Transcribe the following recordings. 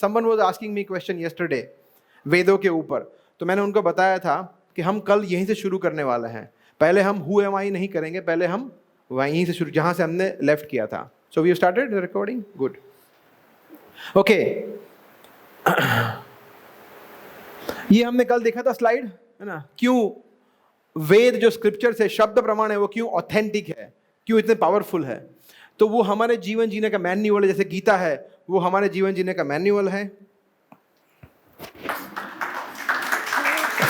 Someone was asking me question yesterday वेदों के ऊपर, तो मैंने उनको बताया था कि हम कल यहीं से शुरू करने वाले हैं। पहले हम हु एम आई नहीं करेंगे, पहले हम वहीं से शुरू जहां से हमने लेफ्ट किया था। So we started the recording, good, okay. ये हमने कल देखा था स्लाइड, है ना, क्यों वेद जो स्क्रिप्चर से शब्द प्रमाण है वो क्यों ऑथेंटिक है, क्यों इतने पावरफुल है। तो वो हमारे जीवन जीने का मैन्युअल है, जैसे गीता है वो हमारे जीवन जीने का मैन्युअल है।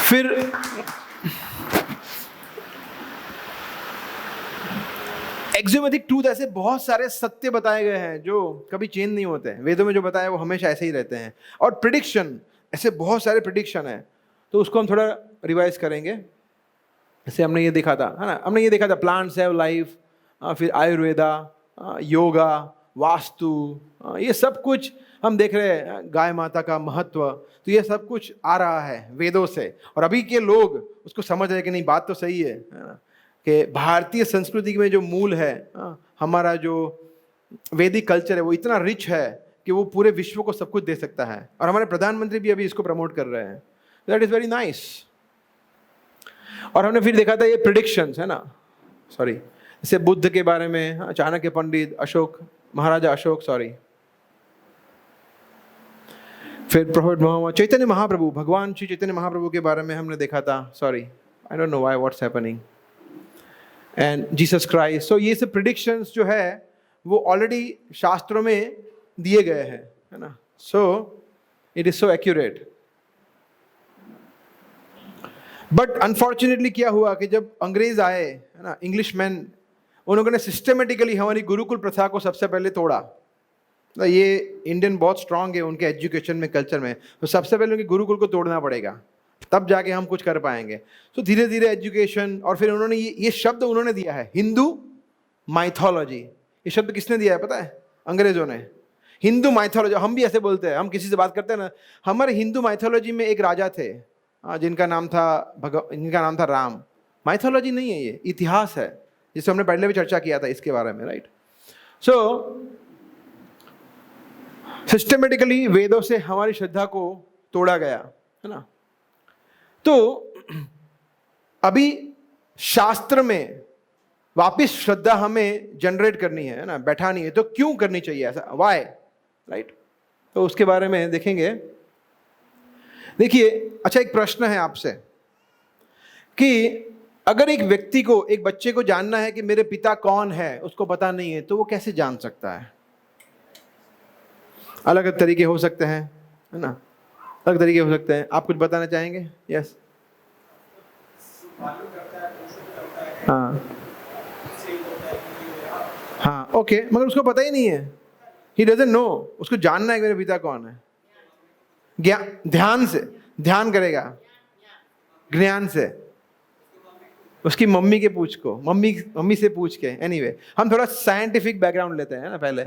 फिर एक्सियोमेटिक ट्रूथ, ऐसे बहुत सारे सत्य बताए गए हैं जो कभी चेंज नहीं होते हैं। वेदों में जो बताया वो हमेशा ऐसे ही रहते हैं। और प्रिडिक्शन, ऐसे बहुत सारे प्रिडिक्शन है, तो उसको हम थोड़ा रिवाइज करेंगे। जैसे हमने ये देखा था, है ना, हमने ये देखा था प्लांट्स हैव लाइफ, फिर आयुर्वेदा, योगा, वास्तु, ये सब कुछ हम देख रहे हैं, गाय माता का महत्व, तो ये सब कुछ आ रहा है वेदों से। और अभी के लोग उसको समझ रहे हैं कि नहीं, बात तो सही है ना, कि भारतीय संस्कृति में जो मूल है, हमारा जो वैदिक कल्चर है वो इतना रिच है कि वो पूरे विश्व को सब कुछ दे सकता है। और हमारे प्रधानमंत्री भी अभी इसको प्रमोट कर रहे हैं, दैट इज वेरी नाइस। और हमने फिर देखा था ये प्रिडिक्शंस, है ना, सॉरी, जैसे बुद्ध के बारे में, चाणक्य पंडित, अशोक, महाराजा अशोक, सॉरी, फिर प्रॉफेट मोहम्मद, चैतन्य महाप्रभु, भगवान श्री चैतन्य महाप्रभु के बारे में हमने देखा था, sorry, I don't know why, what's happening, and Jesus Christ. So ये सब प्रिडिक्शंस जो है वो ऑलरेडी शास्त्रों में दिए गए हैं, है ना, so it is so accurate. But unfortunately क्या हुआ कि जब अंग्रेज आए, है ना, इंग्लिश मैन, उन लोगों ने सिस्टमेटिकली हमारी गुरुकुल प्रथा को सबसे पहले तोड़ा। तो ये इंडियन बहुत स्ट्रांग है उनके एजुकेशन में, कल्चर में, तो सबसे पहले उनके गुरुकुल को तोड़ना पड़ेगा, तब जाके हम कुछ कर पाएंगे। तो धीरे धीरे एजुकेशन, और फिर उन्होंने ये शब्द उन्होंने दिया है हिंदू माइथोलॉजी। ये शब्द किसने दिया है पता है? अंग्रेजों ने। हिंदू माइथोलॉजी, हम भी ऐसे बोलते हैं, हम किसी से बात करते हैं ना, हमारे हिंदू माइथोलॉजी में एक राजा थे जिनका नाम था राम। माइथोलॉजी नहीं है, ये इतिहास है, जिससे हमने पहले भी चर्चा किया था इसके बारे में, राइट। सो सिस्टमेटिकली वेदों से हमारी श्रद्धा को तोड़ा गया, है ना। तो अभी शास्त्र में वापिस श्रद्धा हमें जनरेट करनी है ना, बैठानी है, तो क्यों करनी चाहिए ऐसा, वाई, राइट। तो उसके बारे में देखेंगे। देखिए, अच्छा, एक प्रश्न है आपसे कि अगर एक व्यक्ति को, एक बच्चे को जानना है कि मेरे पिता कौन है, उसको पता नहीं है, तो वो कैसे जान सकता है? अलग अलग तरीके हो सकते हैं, है ना, अलग तरीके हो सकते हैं। आप कुछ बताना चाहेंगे? यस, हाँ, ओके, मगर उसको पता ही नहीं है, ही डजंट नो। उसको जानना है कि मेरे पिता कौन है, ध्यान से, ध्यान करेगा, ज्ञान से, उसकी मम्मी के पूछ को, मम्मी से पूछ के। एनीवे, हम थोड़ा साइंटिफिक बैकग्राउंड लेते हैं ना पहले,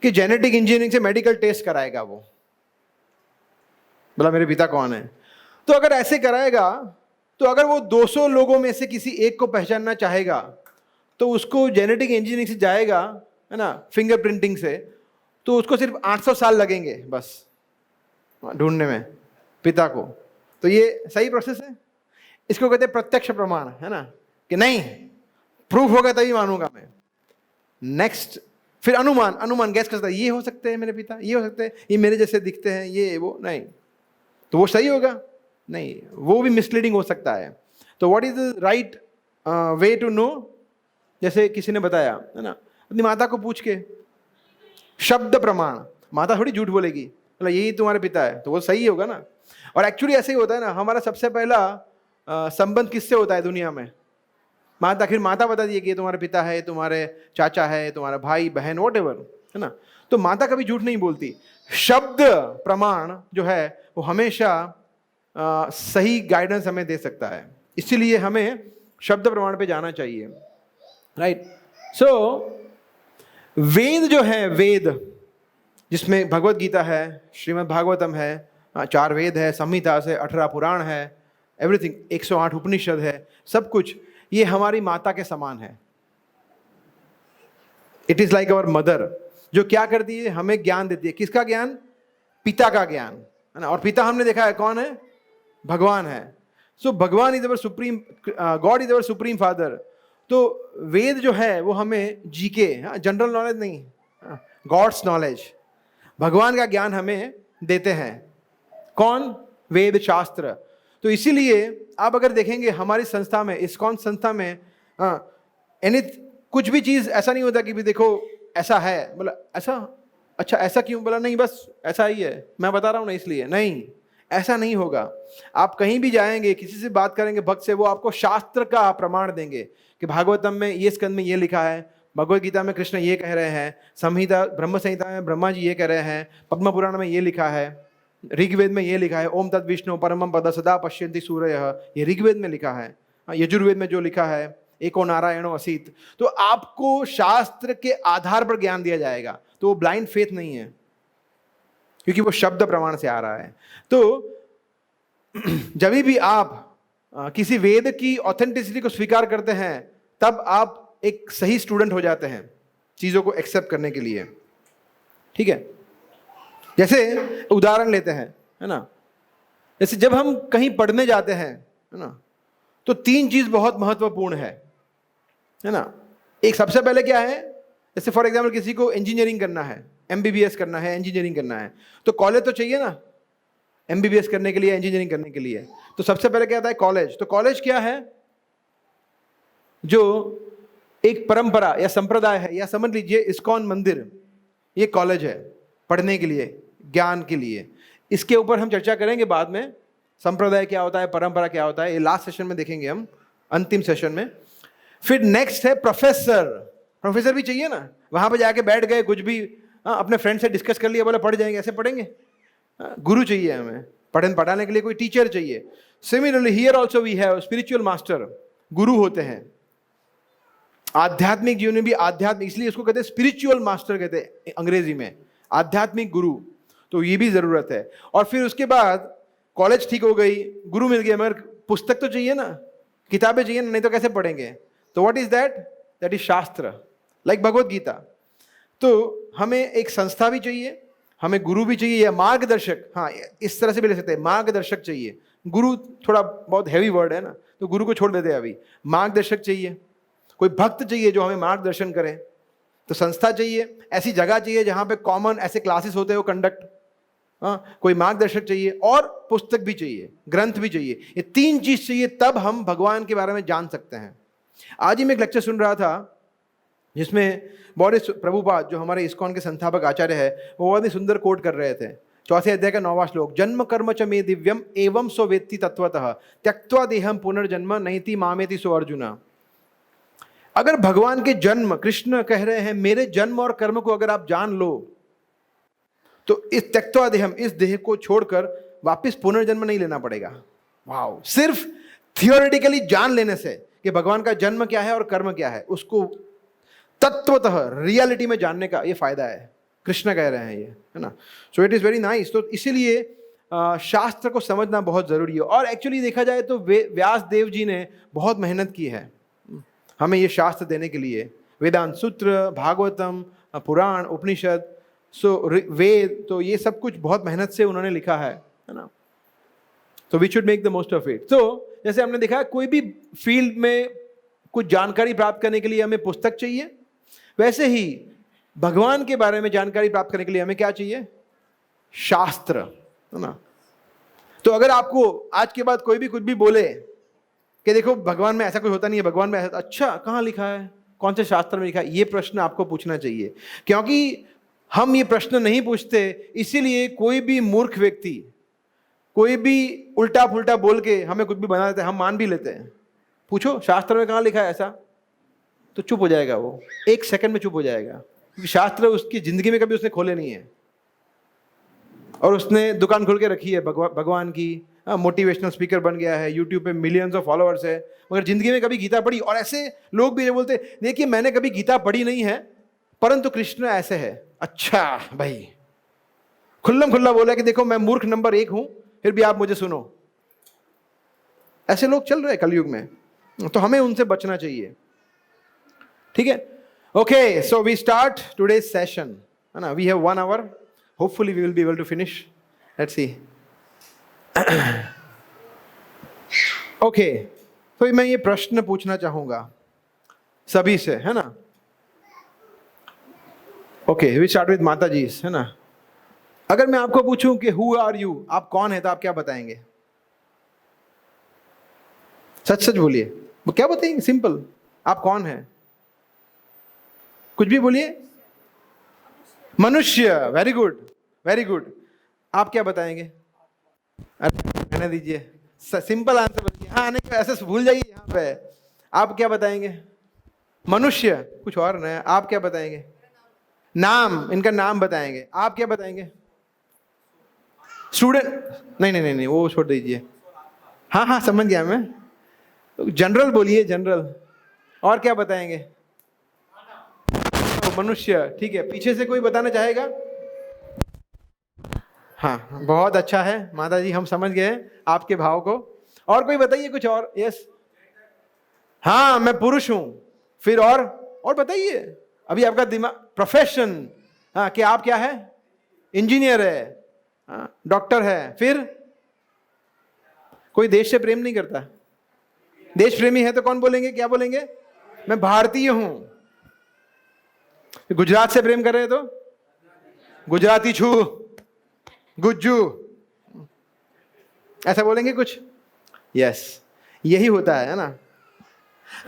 कि जेनेटिक इंजीनियरिंग से मेडिकल टेस्ट कराएगा वो, बोला मेरे पिता कौन है। तो अगर ऐसे कराएगा, तो अगर वो 200 लोगों में से किसी एक को पहचानना चाहेगा, तो उसको जेनेटिक इंजीनियरिंग से जाएगा, है ना, फिंगरप्रिंटिंग से, तो उसको सिर्फ 800 साल लगेंगे बस ढूंढने में पिता को। तो ये सही प्रोसेस है? इसको कहते हैं प्रत्यक्ष प्रमाण, है ना, कि नहीं, प्रूफ होगा तभी मानूंगा मैं। नेक्स्ट, फिर अनुमान गैस करता है, ये हो सकते हैं मेरे पिता, ये हो सकते हैं, ये मेरे जैसे दिखते हैं, ये वो, नहीं, तो वो सही होगा? नहीं, वो भी मिसलीडिंग हो सकता है। तो what is the right way to know? जैसे किसी ने बताया, है ना, अपनी माता को पूछ के, शब्द प्रमाण, माता थोड़ी झूठ बोलेगी, मतलब यही तुम्हारे पिता है, तो वो सही होगा ना। और एक्चुअली ऐसे ही होता है ना, हमारा सबसे पहला संबंध किससे होता है दुनिया में? माता। फिर माता बता दिए कि ये तुम्हारे पिता है, तुम्हारे चाचा है, तुम्हारा भाई बहन, व्हाटएवर, है ना। तो माता कभी झूठ नहीं बोलती। शब्द प्रमाण जो है वो हमेशा सही गाइडेंस हमें दे सकता है, इसीलिए हमें शब्द प्रमाण पे जाना चाहिए, राइट। सो वेद जो है, वेद जिसमें भगवत गीता है, श्रीमद् भागवतम है, 4 वेद है, संहिता से 18 पुराण है, एवरीथिंग, 108 उपनिषद है, सब कुछ ये हमारी माता के समान है। It is like our mother, जो क्या करती है, हमें ज्ञान देती है। किसका ज्ञान? पिता का ज्ञान, है ना। और पिता हमने देखा है कौन है, भगवान है। सो भगवान is our supreme, God is our supreme father. तो वेद जो है वो हमें जीके, जनरल नॉलेज नहीं, गॉड्स नॉलेज, भगवान का ज्ञान हमें देते हैं। कौन, वेद शास्त्र। तो इसीलिए आप अगर देखेंगे हमारी संस्था में, इस्कॉन संस्था में, कुछ भी चीज ऐसा नहीं होता कि भी देखो ऐसा है, बोला ऐसा, अच्छा ऐसा क्यों, बोला नहीं बस ऐसा ही है, मैं बता रहा हूं ना इसलिए, नहीं ऐसा नहीं होगा। आप कहीं भी जाएंगे, किसी से बात करेंगे भक्त से, वो आपको शास्त्र का प्रमाण देंगे कि भागवतम में ये स्कंद में ये लिखा है, भगवद गीता में कृष्ण ये कह रहे हैं, संहिता ब्रह्म संहिता में ब्रह्मा जी ये कह रहे हैं, पद्म पुराण में ये लिखा है, ऋग्वेद में ये लिखा है, ओम तद विष्णु परमम पद सदा पश्यन्ति सूरयः, ये ऋग्वेद में लिखा है। यजुर्वेद में जो लिखा है, एको नारायणो असीत। तो आपको शास्त्र के आधार पर ज्ञान दिया जाएगा। तो वो ब्लाइंड फेथ नहीं है, क्योंकि वो शब्द प्रमाण से आ रहा है। तो जब भी आप किसी वेद की ऑथेंटिसिटी को स्वीकार करते हैं, तब आप एक सही स्टूडेंट हो जाते हैं चीजों को एक्सेप्ट करने के लिए। ठीक है, जैसे उदाहरण लेते हैं, है ना। जैसे जब हम कहीं पढ़ने जाते हैं, है ना, तो 3 चीज बहुत महत्वपूर्ण है ना। एक सबसे पहले क्या है, जैसे फॉर एग्जाम्पल किसी को इंजीनियरिंग करना है, MBBS करना है, इंजीनियरिंग करना है, तो कॉलेज तो चाहिए ना MBBS करने के लिए, इंजीनियरिंग करने के लिए। तो सबसे पहले क्या आता है, कॉलेज। तो कॉलेज क्या है, जो एक परंपरा या संप्रदाय है, या समझ लीजिए इस्कॉन मंदिर, ये कॉलेज है पढ़ने के लिए, ज्ञान के लिए। इसके ऊपर हम चर्चा करेंगे बाद में, संप्रदाय क्या होता है, परंपरा क्या होता है, ये लास्ट सेशन में देखेंगे हम, अंतिम सेशन में। फिर नेक्स्ट है प्रोफेसर। प्रोफेसर भी चाहिए ना, वहां पे जाके बैठ गए कुछ भी, अपने फ्रेंड से डिस्कस कर लिया, बोले पढ़ जाएंगे, ऐसे पढ़ेंगे। गुरु चाहिए हमें, पढ़ाने के लिए कोई टीचर चाहिए। Similarly here also we have spiritual master, guru होते हैं। आध्यात्मिक जीवन में भी आध्यात्मिक, इसलिए उसको कहते हैं स्पिरिचुअल मास्टर, कहते हैं अंग्रेजी में, आध्यात्मिक गुरु। तो ये भी जरूरत है। और फिर उसके बाद कॉलेज ठीक हो गई, गुरु मिल गया, मगर पुस्तक तो चाहिए ना, किताबें चाहिए ना, नहीं तो कैसे पढ़ेंगे। तो what is that, that is शास्त्र, लाइक भगवद गीता। तो हमें एक संस्था भी चाहिए, हमें गुरु भी चाहिए, या मार्गदर्शक, हाँ इस तरह से भी ले सकते हैं, मार्गदर्शक चाहिए। गुरु थोड़ा बहुत हैवी वर्ड है ना, तो गुरु को छोड़ देते हैं अभी। मार्गदर्शक चाहिए, कोई भक्त चाहिए जो हमें मार्गदर्शन करे। तो संस्था चाहिए, ऐसी जगह चाहिए जहां पे कॉमन ऐसे क्लासेस होते हैं वो कंडक्ट, कोई मार्गदर्शक चाहिए, और पुस्तक भी चाहिए, ग्रंथ भी चाहिए। ये 3 चीज चाहिए, तब हम भगवान के बारे में जान सकते हैं। आज ही मैं एक लेक्चर सुन रहा था जिसमें बोरिस प्रभुपाद, जो हमारे इस्कॉन के संस्थापक आचार्य है, वो बहुत ही सुंदर कोट कर रहे थे। 4 अध्याय का 9वां श्लोक, जन्म कर्म च मे दिव्यम एवं सो वेत्ति तत्वतः त्यक्त्वा देहम पुनर्जन्म नैति मामेति सो अर्जुना। अगर भगवान के जन्म, कृष्ण कह रहे हैं मेरे जन्म और कर्म को अगर आप जान लो, तो इस त्यक्त्वा देहम, इस देह को छोड़कर वापस पुनर्जन्म नहीं लेना पड़ेगा। वाओ, सिर्फ थियोरेटिकली जान लेने से कि भगवान का जन्म क्या है और कर्म क्या है, उसको तत्वतः रियलिटी में जानने का ये फायदा है, कृष्ण कह रहे हैं ये, है ना। So it is very nice. तो इसीलिए शास्त्र को समझना बहुत जरूरी है। और एक्चुअली देखा जाए तो व्यास देव जी ने बहुत मेहनत की है हमें ये शास्त्र देने के लिए। वेदांत सूत्र, भागवतम, पुराण, उपनिषद, वेद, तो ये सब कुछ बहुत मेहनत से उन्होंने लिखा है ना। तो we should make the most of it. तो जैसे हमने देखा, कोई भी फील्ड में कुछ जानकारी प्राप्त करने के लिए हमें पुस्तक चाहिए, वैसे ही भगवान के बारे में जानकारी प्राप्त करने के लिए हमें क्या चाहिए, शास्त्र, है ना। तो अगर आपको आज के बाद कोई भी कुछ भी बोले कि देखो भगवान में ऐसा कुछ होता नहीं है, भगवान में ऐसा, अच्छा कहाँ लिखा है, कौन से शास्त्र में लिखा है, ये प्रश्न आपको पूछना चाहिए। क्योंकि हम ये प्रश्न नहीं पूछते, इसीलिए कोई भी मूर्ख व्यक्ति कोई भी उल्टा फुल्टा बोल के हमें कुछ भी बना देते हैं, हम मान भी लेते हैं। पूछो शास्त्र में कहाँ लिखा है ऐसा, तो चुप हो जाएगा वो, 1 सेकंड में चुप हो जाएगा, क्योंकि शास्त्र उसकी जिंदगी में कभी उसने खोले नहीं है। और उसने दुकान खोल के रखी है भगवान की, मोटिवेशनल स्पीकर बन गया है, यूट्यूब पे मिलियंस ऑफ फॉलोअर्स है, मगर जिंदगी में कभी गीता पढ़ी। और ऐसे लोग भी बोलते, देखिए मैंने कभी गीता पढ़ी नहीं है, परंतु कृष्ण ऐसे है। अच्छा भाई, खुल्लम खुल्ला बोला कि देखो मैं मूर्ख नंबर 1 हूं, फिर भी आप मुझे सुनो। ऐसे लोग चल रहे हैं कलयुग में, तो हमें उनसे बचना चाहिए। ठीक है, okay, so we start today's session, है ना। We have 1 hour, hopefully we will be able to finish let's see. Okay, तो मैं ये प्रश्न पूछना चाहूंगा सभी से, है ना? ओके, वी स्टार्ट विद माता जी, है ना? अगर मैं आपको पूछूं कि हु आर यू, आप कौन है, तो आप क्या बताएंगे? सच सच बोलिए, वो क्या बताएंगे? सिंपल, आप कौन है? कुछ भी बोलिए। मनुष्य, वेरी गुड, वेरी गुड। आप क्या बताएंगे? अरे कहने दीजिए, सिंपल आंसर बताइए। हाँ, नहीं ऐसे भूल जाइए यहाँ पे। आप क्या बताएंगे? मनुष्य, कुछ और नया। आप क्या बताएंगे? नाम, इनका नाम बताएंगे। आप क्या बताएंगे? स्टूडेंट, नहीं नहीं नहीं नहीं, वो छोड़ दीजिए। हाँ हाँ, समझ गया मैं। जनरल बोलिए, जनरल। और क्या बताएंगे? मनुष्य, ठीक है। पीछे से कोई बताना चाहेगा? हाँ, बहुत अच्छा है माता जी, हम समझ गए आपके भाव को। और कोई बताइए कुछ और। यस, हाँ मैं पुरुष हूं। फिर और बताइए। अभी आपका दिमाग, प्रोफेशन, हाँ कि आप क्या है? इंजीनियर है, हाँ, डॉक्टर है। फिर कोई देश से प्रेम नहीं करता? देश प्रेमी है तो कौन बोलेंगे, क्या बोलेंगे? मैं भारतीय हूं। गुजरात से प्रेम कर रहे हैं तो गुजराती छू, गुज्जू, ऐसा बोलेंगे कुछ? यस, यही होता है ना?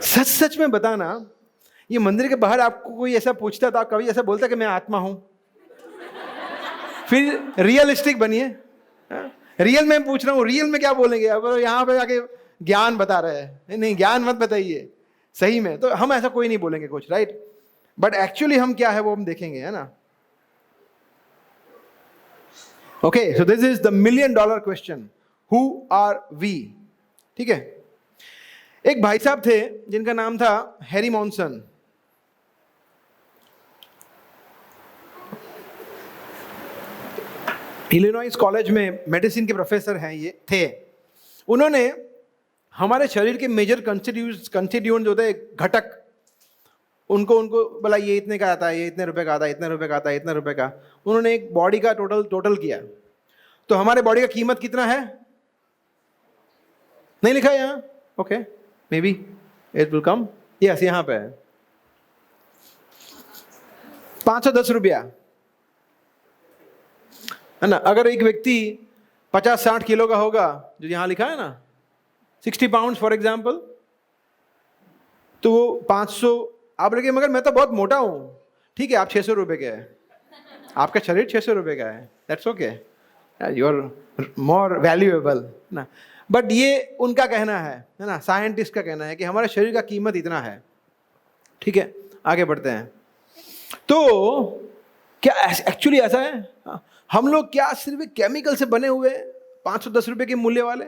सच सच में बताना, ये मंदिर के बाहर आपको कोई ऐसा पूछता था, कभी ऐसा बोलता कि मैं आत्मा हूं? फिर रियलिस्टिक बनिए। रियल में पूछ रहा हूं, रियल में क्या बोलेंगे? अब यहां पे आके ज्ञान बता रहे हैं, नहीं ज्ञान मत बताइए। सही में तो हम ऐसा कोई नहीं बोलेंगे कुछ, राइट? बट एक्चुअली हम क्या है वो हम देखेंगे, है ना? Okay, so this is the $1 million question, who are we? ठीक है। एक भाई साहब थे जिनका नाम था हैरी मॉन्सन। इलिनॉइस कॉलेज में मेडिसिन के प्रोफेसर हैं ये थे। उन्होंने हमारे शरीर के मेजर कंस्टिट्यूएंट जो थे, घटक, उनको बोला ये इतने का आता है, ये इतने रुपए का आता है, इतने रुपए का आता है, इतने रुपए का। उन्होंने एक बॉडी का टोटल किया। तो हमारे बॉडी का कीमत कितना है? नहीं लिखा यहाँ? Okay, may be it will come. Yes, यहाँ पे है 510 रुपया, है ना? अगर एक व्यक्ति 50-60 किलो का होगा, जो यहाँ लिखा है ना 60 पाउंड फॉर एग्जाम्पल, तो वो 500। आप लगे मगर मैं तो बहुत मोटा हूं। ठीक है, आप 600 रुपए के हैं, आपका शरीर 600 रुपए का है, that's okay, you are more valuable ना। बट ये उनका कहना है ना, साइंटिस्ट का कहना है कि हमारे शरीर का कीमत इतना है। ठीक है, आगे बढ़ते हैं। तो क्या एक्चुअली ऐसा है? हम लोग क्या सिर्फ केमिकल से बने हुए 510 रुपए के मूल्य वाले,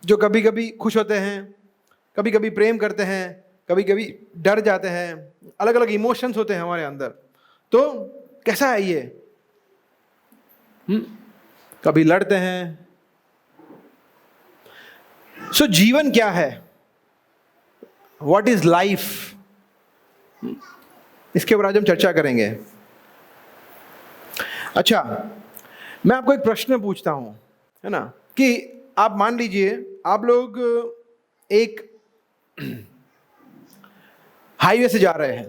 जो कभी कभी खुश होते हैं, कभी कभी प्रेम करते हैं, कभी कभी डर जाते हैं, अलग अलग इमोशंस होते हैं हमारे अंदर। तो कैसा है ये? कभी लड़ते हैं। सो जीवन क्या है? What is life? इसके ऊपर आज हम चर्चा करेंगे। अच्छा, मैं आपको एक प्रश्न पूछता हूं, है ना, कि आप मान लीजिए आप लोग एक हाईवे से जा रहे हैं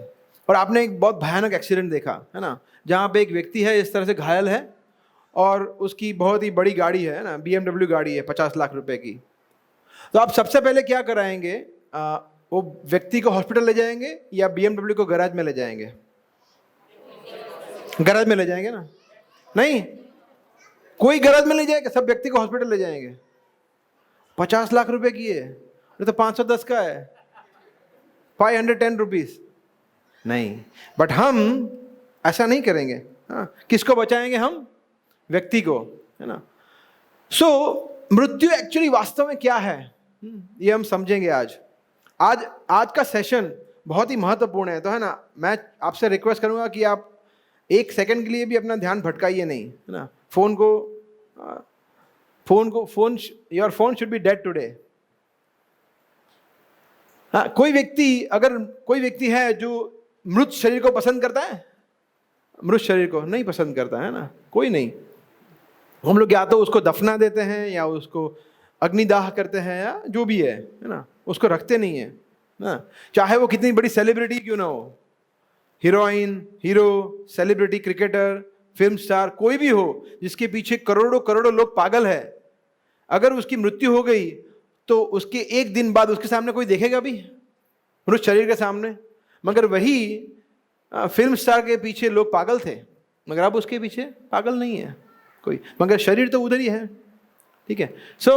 और आपने एक बहुत भयानक एक्सीडेंट देखा, है ना, जहां पे एक व्यक्ति है इस तरह से घायल है और उसकी बहुत ही बड़ी गाड़ी है ना, BMW गाड़ी है 50 लाख रुपए की। तो आप सबसे पहले क्या कराएंगे? वो व्यक्ति को हॉस्पिटल ले जाएंगे या BMW को गैराज में ले जाएंगे? गैराज में ले जाएंगे ना? नहीं, कोई गैराज में ले जाएगा, सब व्यक्ति को हॉस्पिटल ले जाएंगे। 50 लाख रुपए की है, तो 510 का है, 510 रुपीज। नहीं, बट हम ऐसा नहीं करेंगे। हाँ, किसको बचाएंगे हम? व्यक्ति को, है ना। सो मृत्यु एक्चुअली वास्तव में क्या है, ये हम समझेंगे आज का सेशन बहुत ही महत्वपूर्ण है। तो है ना, मैं आपसे रिक्वेस्ट करूंगा कि आप एक सेकंड के लिए भी अपना ध्यान भटकाइए नहीं, है ना। Your phone should be dead today. हाँ, कोई व्यक्ति है जो मृत शरीर को पसंद करता है? मृत शरीर को नहीं पसंद करता है ना, कोई नहीं। हम लोग या तो उसको दफना देते हैं या उसको अग्निदाह करते हैं या जो भी है ना, उसको रखते नहीं है ना, चाहे वो कितनी बड़ी सेलिब्रिटी क्यों ना हो, heroine, hero, celebrity, cricketer, film star, कोई भी हो जिसके पीछे करोड़ों करोड़ों लोग पागल है, अगर उसकी मृत्यु हो गई तो उसके एक दिन बाद उसके सामने कोई देखेगा भी मृत शरीर के सामने। मगर वही फिल्म स्टार के पीछे लोग पागल थे, मगर अब उसके पीछे पागल नहीं है कोई, मगर शरीर तो उधर ही है। ठीक है, सो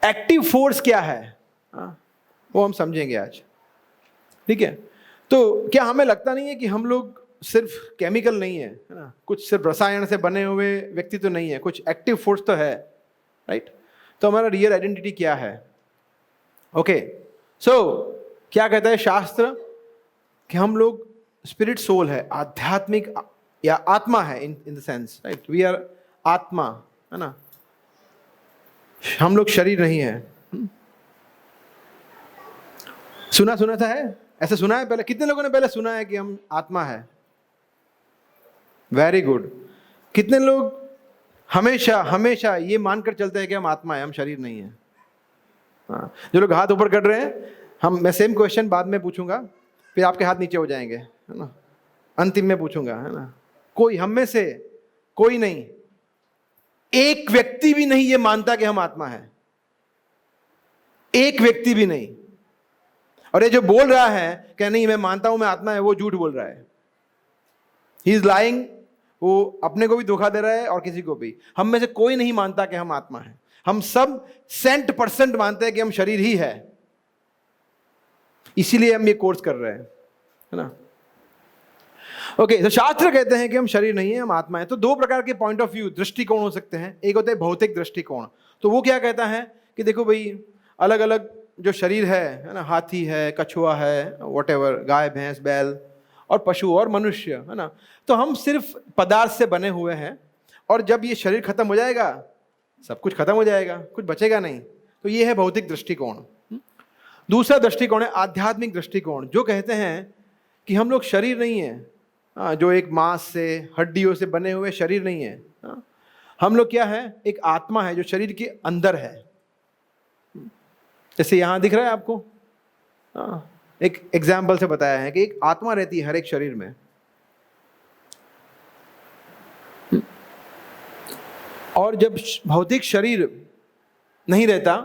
एक्टिव फोर्स क्या है वो हम समझेंगे आज। ठीक है, तो क्या हमें लगता नहीं है कि हम लोग सिर्फ केमिकल नहीं है ना, कुछ सिर्फ रसायन से बने हुए व्यक्ति तो नहीं है, कुछ एक्टिव फोर्स तो है, राइट? तो हमारा रियल आइडेंटिटी क्या है? ओके, सो क्या कहता है शास्त्र कि हम लोग स्पिरिट सोल है, आध्यात्मिक या आत्मा है, in the sense, right? We are atma, है ना, हम लोग शरीर नहीं है। सुना था है, ऐसा सुना है पहले? कितने लोगों ने पहले सुना है कि हम आत्मा है? Very good. कितने लोग हमेशा हमेशा ये मानकर चलते हैं कि हम आत्मा है, हम शरीर नहीं है? हाँ, जो लोग हाथ ऊपर कर रहे हैं, मैं सेम क्वेश्चन बाद में पूछूंगा, फिर आपके हाथ नीचे हो जाएंगे, है ना, अंतिम में पूछूंगा, है ना। कोई हम में से कोई नहीं, एक व्यक्ति भी नहीं ये मानता कि हम आत्मा है, एक व्यक्ति भी नहीं। और ये जो बोल रहा है कि नहीं मैं मानता हूं मैं आत्मा है, वो झूठ बोल रहा है, ही इज लाइंग। वो अपने को भी धोखा दे रहा है और किसी को भी। हम में से कोई नहीं मानता कि हम आत्मा है, हम सब 100% मानते हैं कि हम शरीर ही है, इसीलिए हम ये कोर्स कर रहे हैं, है ना। ओके, तो शास्त्र कहते हैं कि हम शरीर नहीं है, हम आत्मा है। तो दो प्रकार के पॉइंट ऑफ व्यू, दृष्टिकोण हो सकते हैं। एक होता है भौतिक दृष्टिकोण, तो वो क्या कहता है कि देखो भाई, अलग अलग जो शरीर है ना, हाथी है, कछुआ है, व्हाटएवर, गाय, भैंस, बैल और पशु और मनुष्य, है ना, तो हम सिर्फ पदार्थ से बने हुए हैं, और जब ये शरीर खत्म हो जाएगा सब कुछ खत्म हो जाएगा, कुछ बचेगा नहीं। तो ये है भौतिक दृष्टिकोण। दूसरा दृष्टिकोण है आध्यात्मिक दृष्टिकोण, जो कहते हैं कि हम लोग शरीर नहीं है, जो एक मांस से, हड्डियों से बने हुए शरीर नहीं है, हम लोग क्या है, एक आत्मा है जो शरीर के अंदर है। जैसे यहां दिख रहा है आपको, एक एग्जाम्पल से बताया है कि एक आत्मा रहती है हर एक शरीर में, और जब भौतिक शरीर नहीं रहता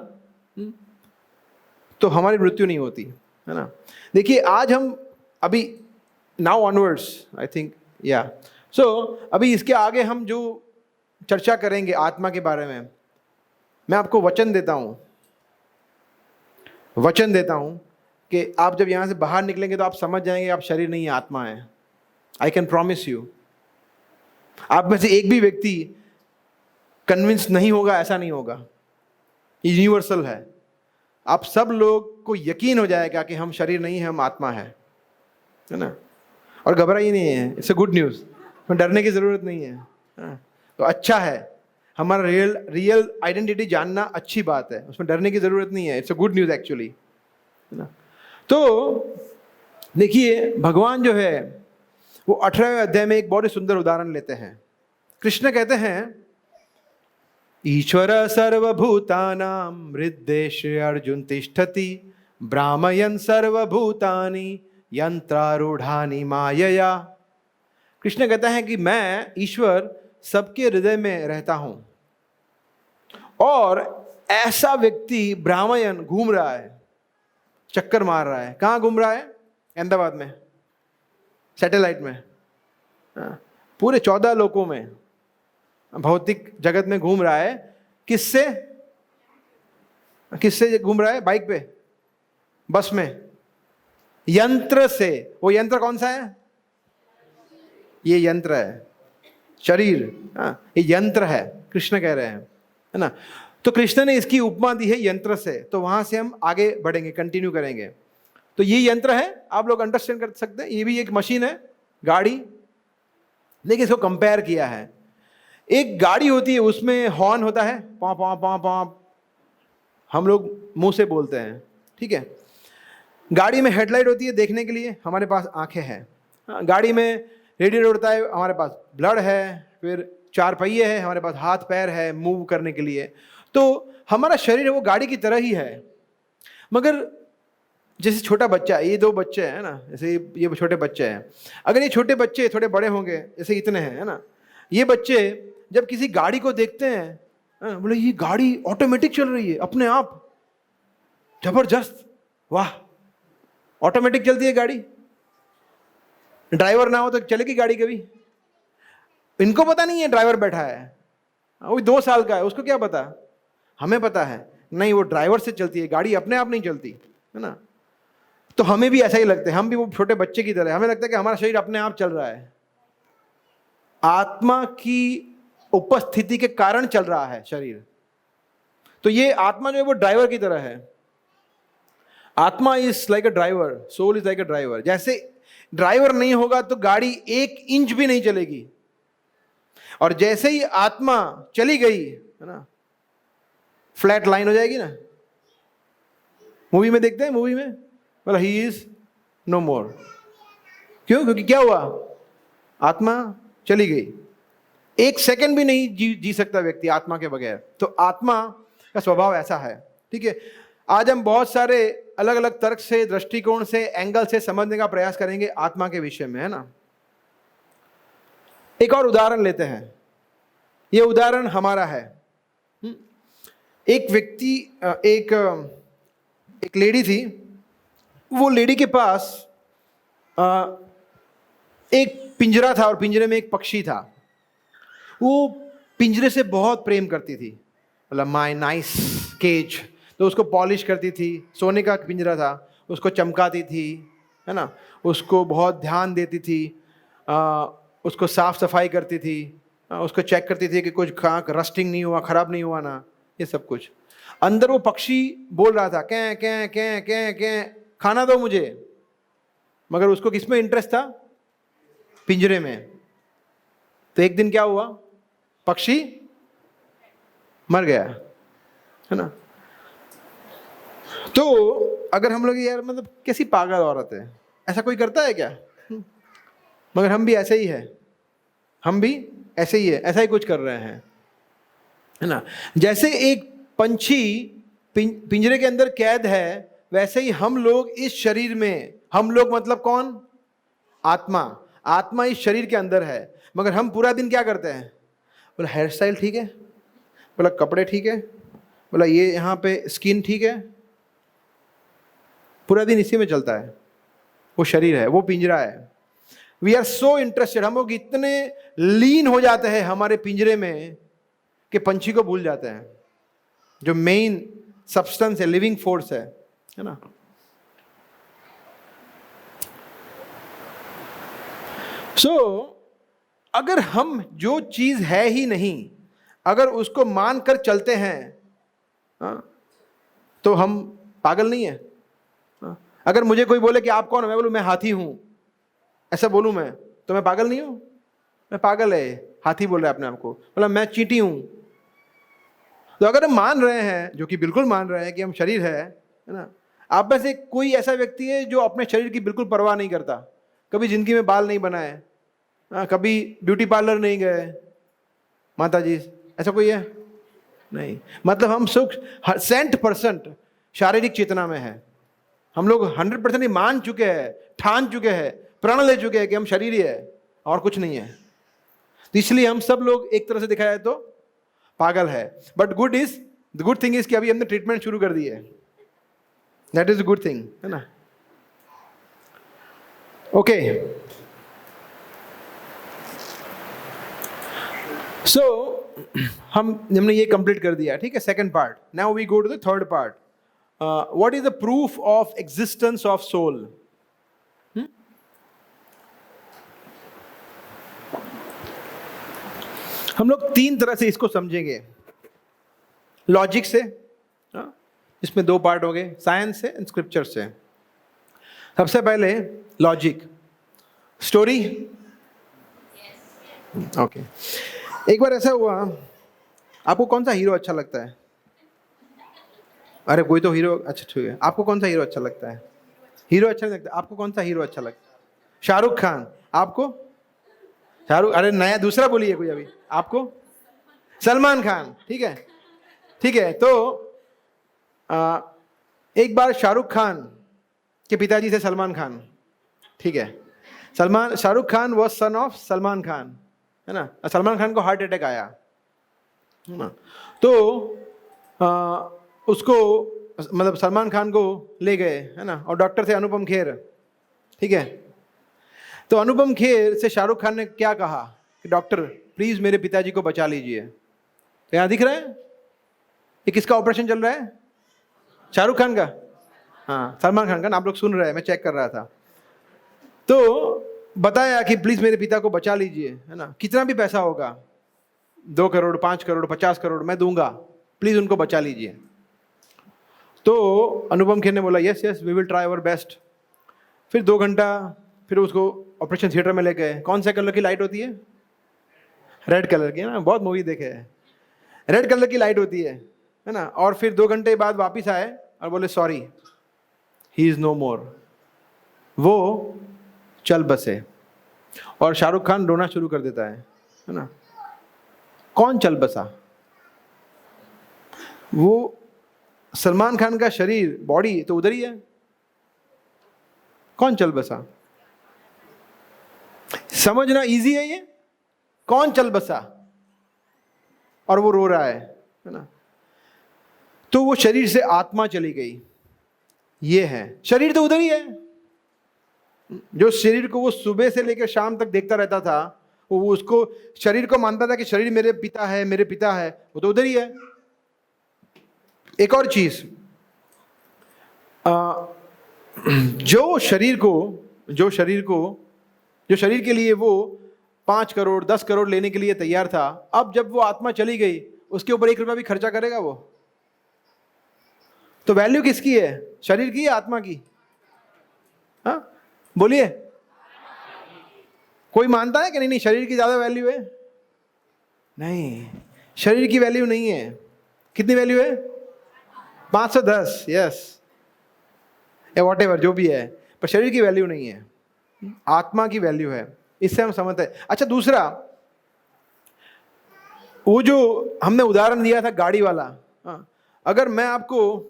तो हमारी मृत्यु नहीं होती, है ना। देखिए आज हम अभी now onwards I think so अभी इसके आगे हम जो चर्चा करेंगे आत्मा के बारे में, मैं आपको वचन देता हूं कि आप जब यहाँ से बाहर निकलेंगे तो आप समझ जाएंगे आप शरीर नहीं है, आत्मा है। I can promise you. आप में से एक भी व्यक्ति कन्विंस नहीं होगा, ऐसा नहीं होगा, यूनिवर्सल है। आप सब लोग को यकीन हो जाएगा कि हम शरीर नहीं है, हम आत्मा है ना। और घबराइए नहीं है, इट्स अ गुड न्यूज़, डरने की ज़रूरत नहीं है। तो अच्छा है, हमारा रियल आइडेंटिटी जानना अच्छी बात है, उसमें डरने की ज़रूरत नहीं है, it's a good news actually, है ना। तो देखिए भगवान जो है वो 18वें अध्याय में एक बहुत ही सुंदर उदाहरण लेते हैं। कृष्ण कहते हैं, ईश्वर सर्वभूतानां हृद्देश अर्जुन तिष्ठति भ्रामयन् सर्वभूतानि यंत्रारूढ़ानि मायया। कृष्ण कहता है कि मैं ईश्वर सबके हृदय में रहता हूं, और ऐसा व्यक्ति भ्रामयन घूम रहा है, चक्कर मार रहा है। कहाँ घूम रहा है? अहमदाबाद में, सैटेलाइट में, पूरे 14 लोकों में, भौतिक जगत में घूम रहा है। किससे घूम रहा है? बाइक पे, बस में, यंत्र से। वो यंत्र कौन सा है? ये यंत्र है, शरीर, ये यंत्र है, कृष्ण कह रहे हैं, है ना। तो कृष्ण ने इसकी उपमा दी है यंत्र से, तो वहां से हम आगे बढ़ेंगे, कंटिन्यू करेंगे। तो ये यंत्र है, आप लोग अंडरस्टैंड कर सकते हैं, ये भी एक मशीन है, गाड़ी। देखिए इसको कंपेयर किया है, एक गाड़ी होती है, उसमें हॉर्न होता है, पॉ पॉ पॉ पॉ, हम लोग मुंह से बोलते हैं, ठीक है। गाड़ी में हेडलाइट होती है देखने के लिए, हमारे पास आंखें हैं। गाड़ी में रेडिएटर होता है, हमारे पास ब्लड है, फिर चार पहिए हैं, हमारे पास हाथ पैर है मूव करने के लिए। तो हमारा शरीर है वो गाड़ी की तरह ही है। मगर जैसे छोटा बच्चा, ये दो बच्चे हैं ना, जैसे ये छोटे बच्चे हैं, अगर ये छोटे बच्चे थोड़े बड़े होंगे, जैसे इतने हैं, है ना, ये बच्चे जब किसी गाड़ी को देखते हैं, बोले ये गाड़ी ऑटोमेटिक चल रही है अपने आप, जबरदस्त, वाह, ऑटोमेटिक चलती है गाड़ी, ड्राइवर ना हो तो चलेगी गाड़ी कभी? इनको पता नहीं है ड्राइवर बैठा है, वो 2 साल का है, उसको क्या पता? हमें पता है, नहीं वो ड्राइवर से चलती है गाड़ी, अपने आप नहीं चलती, है ना। तो हमें भी ऐसा ही लगता है, हम भी वो छोटे बच्चे की तरह, हमें लगता है कि हमारा शरीर अपने आप चल रहा है, आत्मा की उपस्थिति के कारण चल रहा है शरीर। तो ये आत्मा जो है वो ड्राइवर की तरह है। Atma is like a driver, soul is like a driver. जैसे ड्राइवर नहीं होगा तो गाड़ी 1 इंच भी नहीं चलेगी, और जैसे ही आत्मा चली गई, है ना, फ्लैट लाइन हो जाएगी ना। मूवी में देखते हैं, मूवी में मतलब ही इज नो मोर, क्यों? क्योंकि क्या हुआ, आत्मा चली गई। 1 सेकंड भी नहीं जी सकता व्यक्ति आत्मा के बगैर। तो आत्मा का स्वभाव ऐसा है, ठीक है। आज हम बहुत सारे अलग अलग तर्क से, दृष्टिकोण से, एंगल से समझने का प्रयास करेंगे आत्मा के विषय में, है ना। एक और उदाहरण लेते हैं, यह उदाहरण हमारा है। एक व्यक्ति, एक लेडी थी, वो लेडी के पास एक पिंजरा था और पिंजरे में एक पक्षी था। वो पिंजरे से बहुत प्रेम करती थी, मतलब माय नाइस केज। तो उसको पॉलिश करती थी, सोने का पिंजरा था, उसको चमकाती थी, है ना, उसको बहुत ध्यान देती थी, उसको साफ सफाई करती थी, उसको चेक करती थी कि कुछ रस्टिंग नहीं हुआ, खराब नहीं हुआ ना, ये सब कुछ। अंदर वो पक्षी बोल रहा था, कैं कैं कैं कैं कैं, खाना दो मुझे। मगर उसको किस में इंटरेस्ट था? पिंजरे में। तो एक दिन क्या हुआ, पक्षी मर गया, है ना। तो अगर हम लोग, यार मतलब कैसी पागल औरत है, ऐसा कोई करता है क्या? मगर हम भी ऐसे ही है, हम भी ऐसे ही है, ऐसा ही कुछ कर रहे हैं, है ना। जैसे एक पंछी पिंजरे के अंदर कैद है, वैसे ही हम लोग इस शरीर में, हम लोग मतलब कौन? आत्मा। आत्मा इस शरीर के अंदर है, मगर हम पूरा दिन क्या करते हैं? बोला हेयर स्टाइल ठीक है, बोला कपड़े ठीक है, बोला ये यहाँ पे स्किन ठीक है, पूरा दिन इसी में चलता है। वो शरीर है, वो पिंजरा है। वी आर सो इंटरेस्टेड, हम लोग इतने लीन हो जाते हैं हमारे पिंजरे में कि पंछी को भूल जाते हैं, जो मेन सब्सटेंस है, लिविंग फोर्स है ना। अगर हम जो चीज है ही नहीं, अगर उसको मानकर चलते हैं, तो हम पागल नहीं है। अगर मुझे कोई बोले कि आप कौन हो, मैं बोलूं मैं हाथी हूं, ऐसा बोलूं मैं, तो मैं पागल नहीं हूं? मैं पागल है, हाथी बोल रहा है अपने आप को, बोला मैं चींटी हूं। तो अगर हम मान रहे हैं, जो कि बिल्कुल मान रहे हैं कि हम शरीर है ना। आप में से कोई ऐसा व्यक्ति है जो अपने शरीर की बिल्कुल परवाह नहीं करता? कभी जिंदगी में बाल नहीं बनाए, कभी ब्यूटी पार्लर नहीं गए, माता जी, ऐसा कोई है? नहीं। मतलब हम सुख 100% शारीरिक चेतना में है। हम लोग 100% ही मान चुके हैं, ठान चुके हैं, प्रण ले चुके हैं कि हम शरीर ही है और कुछ नहीं है। तो इसलिए हम सब लोग एक तरह से देखा जाए तो पागल है। But the good thing is कि अभी हमने ट्रीटमेंट शुरू कर दी है। That is the good thing, है ना। ओके, सो हमने ये कंप्लीट कर दिया, ठीक है, second part. Now we go to the third part. What is the proof of existence of soul? हम लोग 3 तरह से इसको समझेंगे। लॉजिक से, इसमें 2 पार्ट हो गए, साइंस से एंड स्क्रिप्चर से। सबसे पहले लॉजिक, स्टोरी। ओके, एक बार ऐसा हुआ, आपको कौन सा हीरो अच्छा लगता है? अरे कोई तो हीरो, अच्छा ठीक है, आपको कौन सा हीरो अच्छा लगता है? हीरो अच्छा नहीं लगता, आपको कौन सा हीरो अच्छा लगता है? शाहरुख खान। आपको? शाहरुख, अरे नया दूसरा बोलिए कोई अभी आपको। सलमान खान, ठीक है ठीक है। तो एक बार शाहरुख खान के पिताजी थे सलमान खान, ठीक है। Shahrukh Khan was son of Salman Khan, है ना। सलमान खान को हार्ट अटैक आया, है ना। तो उसको मतलब सलमान खान को ले गए, है ना। और डॉक्टर थे अनुपम खेर, ठीक है। तो अनुपम खेर से शाहरुख खान ने क्या कहा कि डॉक्टर प्लीज मेरे पिताजी को बचा लीजिए। तो यहाँ दिख रहा है ये किसका ऑपरेशन चल रहा है? शाहरुख खान का, हाँ सलमान खान का ना। आप लोग सुन रहे हैं, मैं चेक कर रहा था। तो बताया कि प्लीज मेरे पिता को बचा लीजिए, है ना। कितना भी पैसा होगा, 2 करोड़ 5 करोड़ 50 करोड़ मैं दूंगा, प्लीज उनको बचा लीजिए। तो अनुपम खेर ने बोला yes yes we will try our best. फिर 2 घंटा फिर उसको ऑपरेशन थिएटर में ले गए। कौन सा कलर की लाइट होती है? रेड कलर की, है ना, बहुत मूवी देखे हैं। रेड कलर की लाइट होती है ना। और फिर 2 घंटे बाद वापिस आए और बोले सॉरी ही इज नो मोर। वो चल बसे और शाहरुख खान रोना शुरू कर देता है ना। कौन चल बसा? वो सलमान खान का शरीर, बॉडी तो उधर ही है। कौन चल बसा? समझना इजी है ये। कौन चल बसा? और वो रो रहा है ना। तो वो शरीर से आत्मा चली गई। ये है, शरीर तो उधर ही है। जो शरीर को वो सुबह से लेकर शाम तक देखता रहता था, वो उसको शरीर को मानता था कि शरीर मेरे पिता है, मेरे पिता है, वो तो उधर ही है। एक और चीज, जो शरीर के लिए वो 5 करोड़ 10 करोड़ लेने के लिए तैयार था, अब जब वो आत्मा चली गई उसके ऊपर 1 रुपया भी खर्चा करेगा वो? तो वैल्यू किसकी है? शरीर की या आत्मा की? हाँ बोलिए। कोई मानता है कि नहीं शरीर की ज्यादा वैल्यू है? नहीं, शरीर की वैल्यू नहीं है। कितनी वैल्यू है? 510, यस, या वॉट एवर जो भी है, पर शरीर की वैल्यू नहीं है, आत्मा की वैल्यू है। इससे हम समझते हैं। अच्छा दूसरा, वो जो हमने उदाहरण दिया था गाड़ी वाला, अगर मैं आपको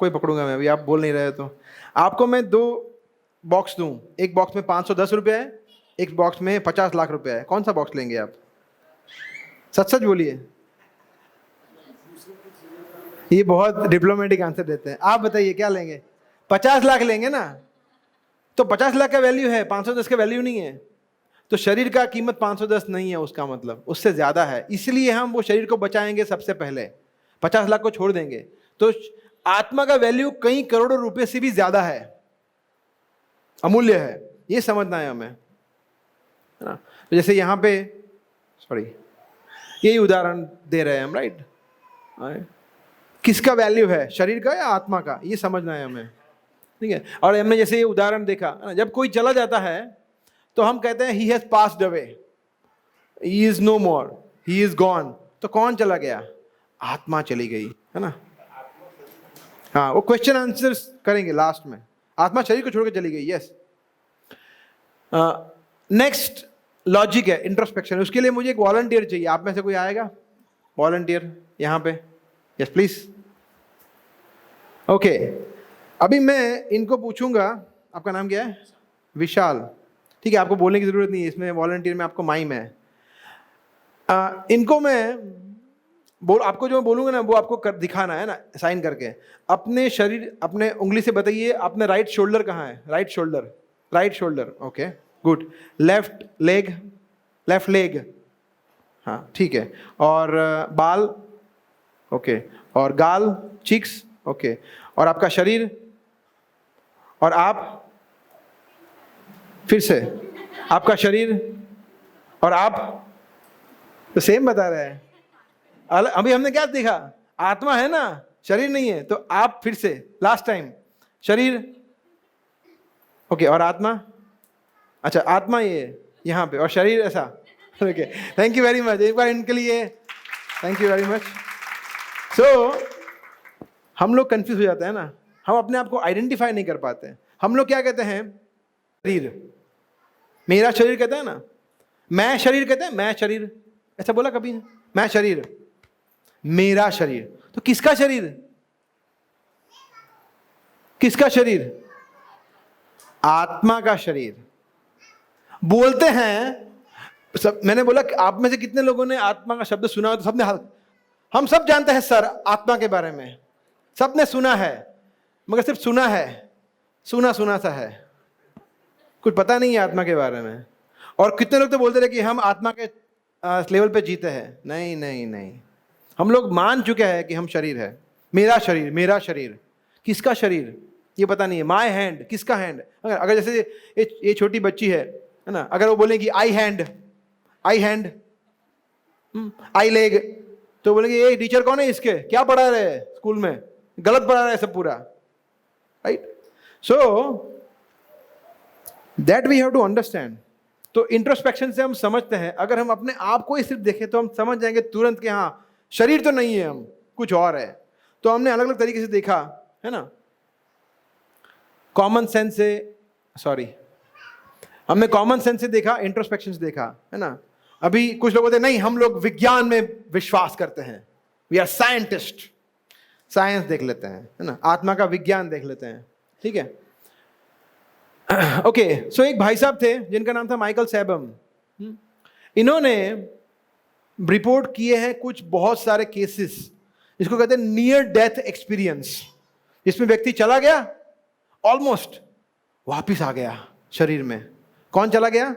ही पकड़ूंगा मैं, अभी आप बोल नहीं रहे तो आपको मैं 2 बॉक्स दूं, एक बॉक्स में 510 रुपये है, एक बॉक्स में 50 लाख रुपए है, कौन सा बॉक्स लेंगे आप? सच सच बोलिए। ये बहुत डिप्लोमेटिक आंसर देते हैं। आप बताइए क्या लेंगे? 50 लाख लेंगे ना। तो 50 लाख का वैल्यू है, 510 का वैल्यू नहीं है। तो शरीर का कीमत 510 नहीं है, उसका मतलब उससे ज्यादा है। इसलिए हम वो शरीर को बचाएंगे सबसे पहले, 50 लाख को छोड़ देंगे। तो आत्मा का वैल्यू कई करोड़ों रुपए से भी ज्यादा है, अमूल्य है। ये समझना है हमें, है ना। तो जैसे यहाँ पे यही उदाहरण दे रहे हैं हम, राइट। किसका वैल्यू है, शरीर का या आत्मा का? ये समझना है हमें, ठीक है। और हमने जैसे ये उदाहरण देखा, जब कोई चला जाता है तो हम कहते हैं he has passed away, he is no more, he is gone. तो कौन चला गया? आत्मा चली गई, है ना। हाँ, वो क्वेश्चन आंसर करेंगे लास्ट में। आत्मा शरीर को छोड़कर चली गई, यस। नेक्स्ट लॉजिक है इंट्रोस्पेक्शन। उसके लिए मुझे एक वॉलंटियर चाहिए। आप में से कोई आएगा वॉलंटियर यहाँ पे? Yes please. ओके, अभी मैं इनको पूछूंगा। आपका नाम क्या है? विशाल, ठीक है। आपको बोलने की जरूरत नहीं है, इसमें वॉलंटियर में आपको माइम है। इनको मैं आपको जो बोलूंगा ना वो आपको दिखाना है ना, साइन करके। अपने शरीर, अपने उंगली से बताइए अपने राइट शोल्डर कहाँ है? Right shoulder, okay good. Left leg, हाँ ठीक है। और बाल, ओके। और गाल, चीक्स, ओके। और आपका शरीर, और आप, फिर से आपका शरीर और आप, तो सेम बता रहे हैं। अभी हमने क्या देखा? आत्मा है ना, शरीर नहीं है। तो आप फिर से लास्ट टाइम, शरीर, ओके, और आत्मा, अच्छा आत्मा ये यहाँ पे और शरीर ऐसा, okay. Thank you very much, एक बार इनके लिए थैंक यू वेरी मच। सो हम लोग कंफ्यूज हो जाते हैं ना, हम अपने आप को आइडेंटिफाई नहीं कर पाते हैं। हम लोग क्या कहते हैं? शरीर, मेरा शरीर कहता है ना, मैं शरीर कहते हैं, मैं शरीर, ऐसा बोला कभी? मैं शरीर, मेरा शरीर। तो किसका शरीर? किसका शरीर? आत्मा का शरीर। बोलते हैं सब, मैंने बोला कि आप में से कितने लोगों ने आत्मा का शब्द सुना हो? तो सबने, हम सब जानते हैं सर आत्मा के बारे में, सबने सुना है, मगर सिर्फ सुना है, सुना सुना सा है, कुछ पता नहीं है आत्मा के बारे में। और कितने लोग तो बोलते रहे कि हम आत्मा के लेवल पे जीते हैं। नहीं नहीं नहीं, हम लोग मान चुके हैं कि हम शरीर है, मेरा शरीर, मेरा शरीर। किसका शरीर ये पता नहीं है। माय हैंड, किसका हैंड? अगर जैसे ये छोटी बच्ची है ना, अगर वो बोलेगी आई हैंड, आई हैंड, आई लेग, तो बोलेंगे ये टीचर कौन है, इसके क्या पढ़ा रहे हैं स्कूल में, गलत पढ़ा रहे हैं सब पूरा, right? So that we have to understand. तो इंट्रोस्पेक्शन से हम समझते हैं, अगर हम अपने आप को ही सिर्फ देखें तो हम समझ जाएंगे तुरंत कि हाँ शरीर तो नहीं है, हम कुछ और है। तो हमने अलग अलग तरीके से देखा है ना, कॉमन सेंस से, सॉरी, हमने कॉमन सेंस से देखा, इंट्रोस्पेक्शन से देखा, है ना। अभी कुछ लोग बोलते हैं नहीं हम लोग विज्ञान में विश्वास करते हैं, वी आर साइंटिस्ट, साइंस देख लेते हैं, है ना, आत्मा का विज्ञान देख लेते हैं, ठीक है। ओके, सो एक भाई साहब थे जिनका नाम था माइकल सैबम। इन्होंने रिपोर्ट किए हैं कुछ बहुत सारे केसेस, इसको कहते हैं नियर डेथ एक्सपीरियंस, जिसमें व्यक्ति चला गया, ऑलमोस्ट वापिस आ गया शरीर में। कौन चला गया?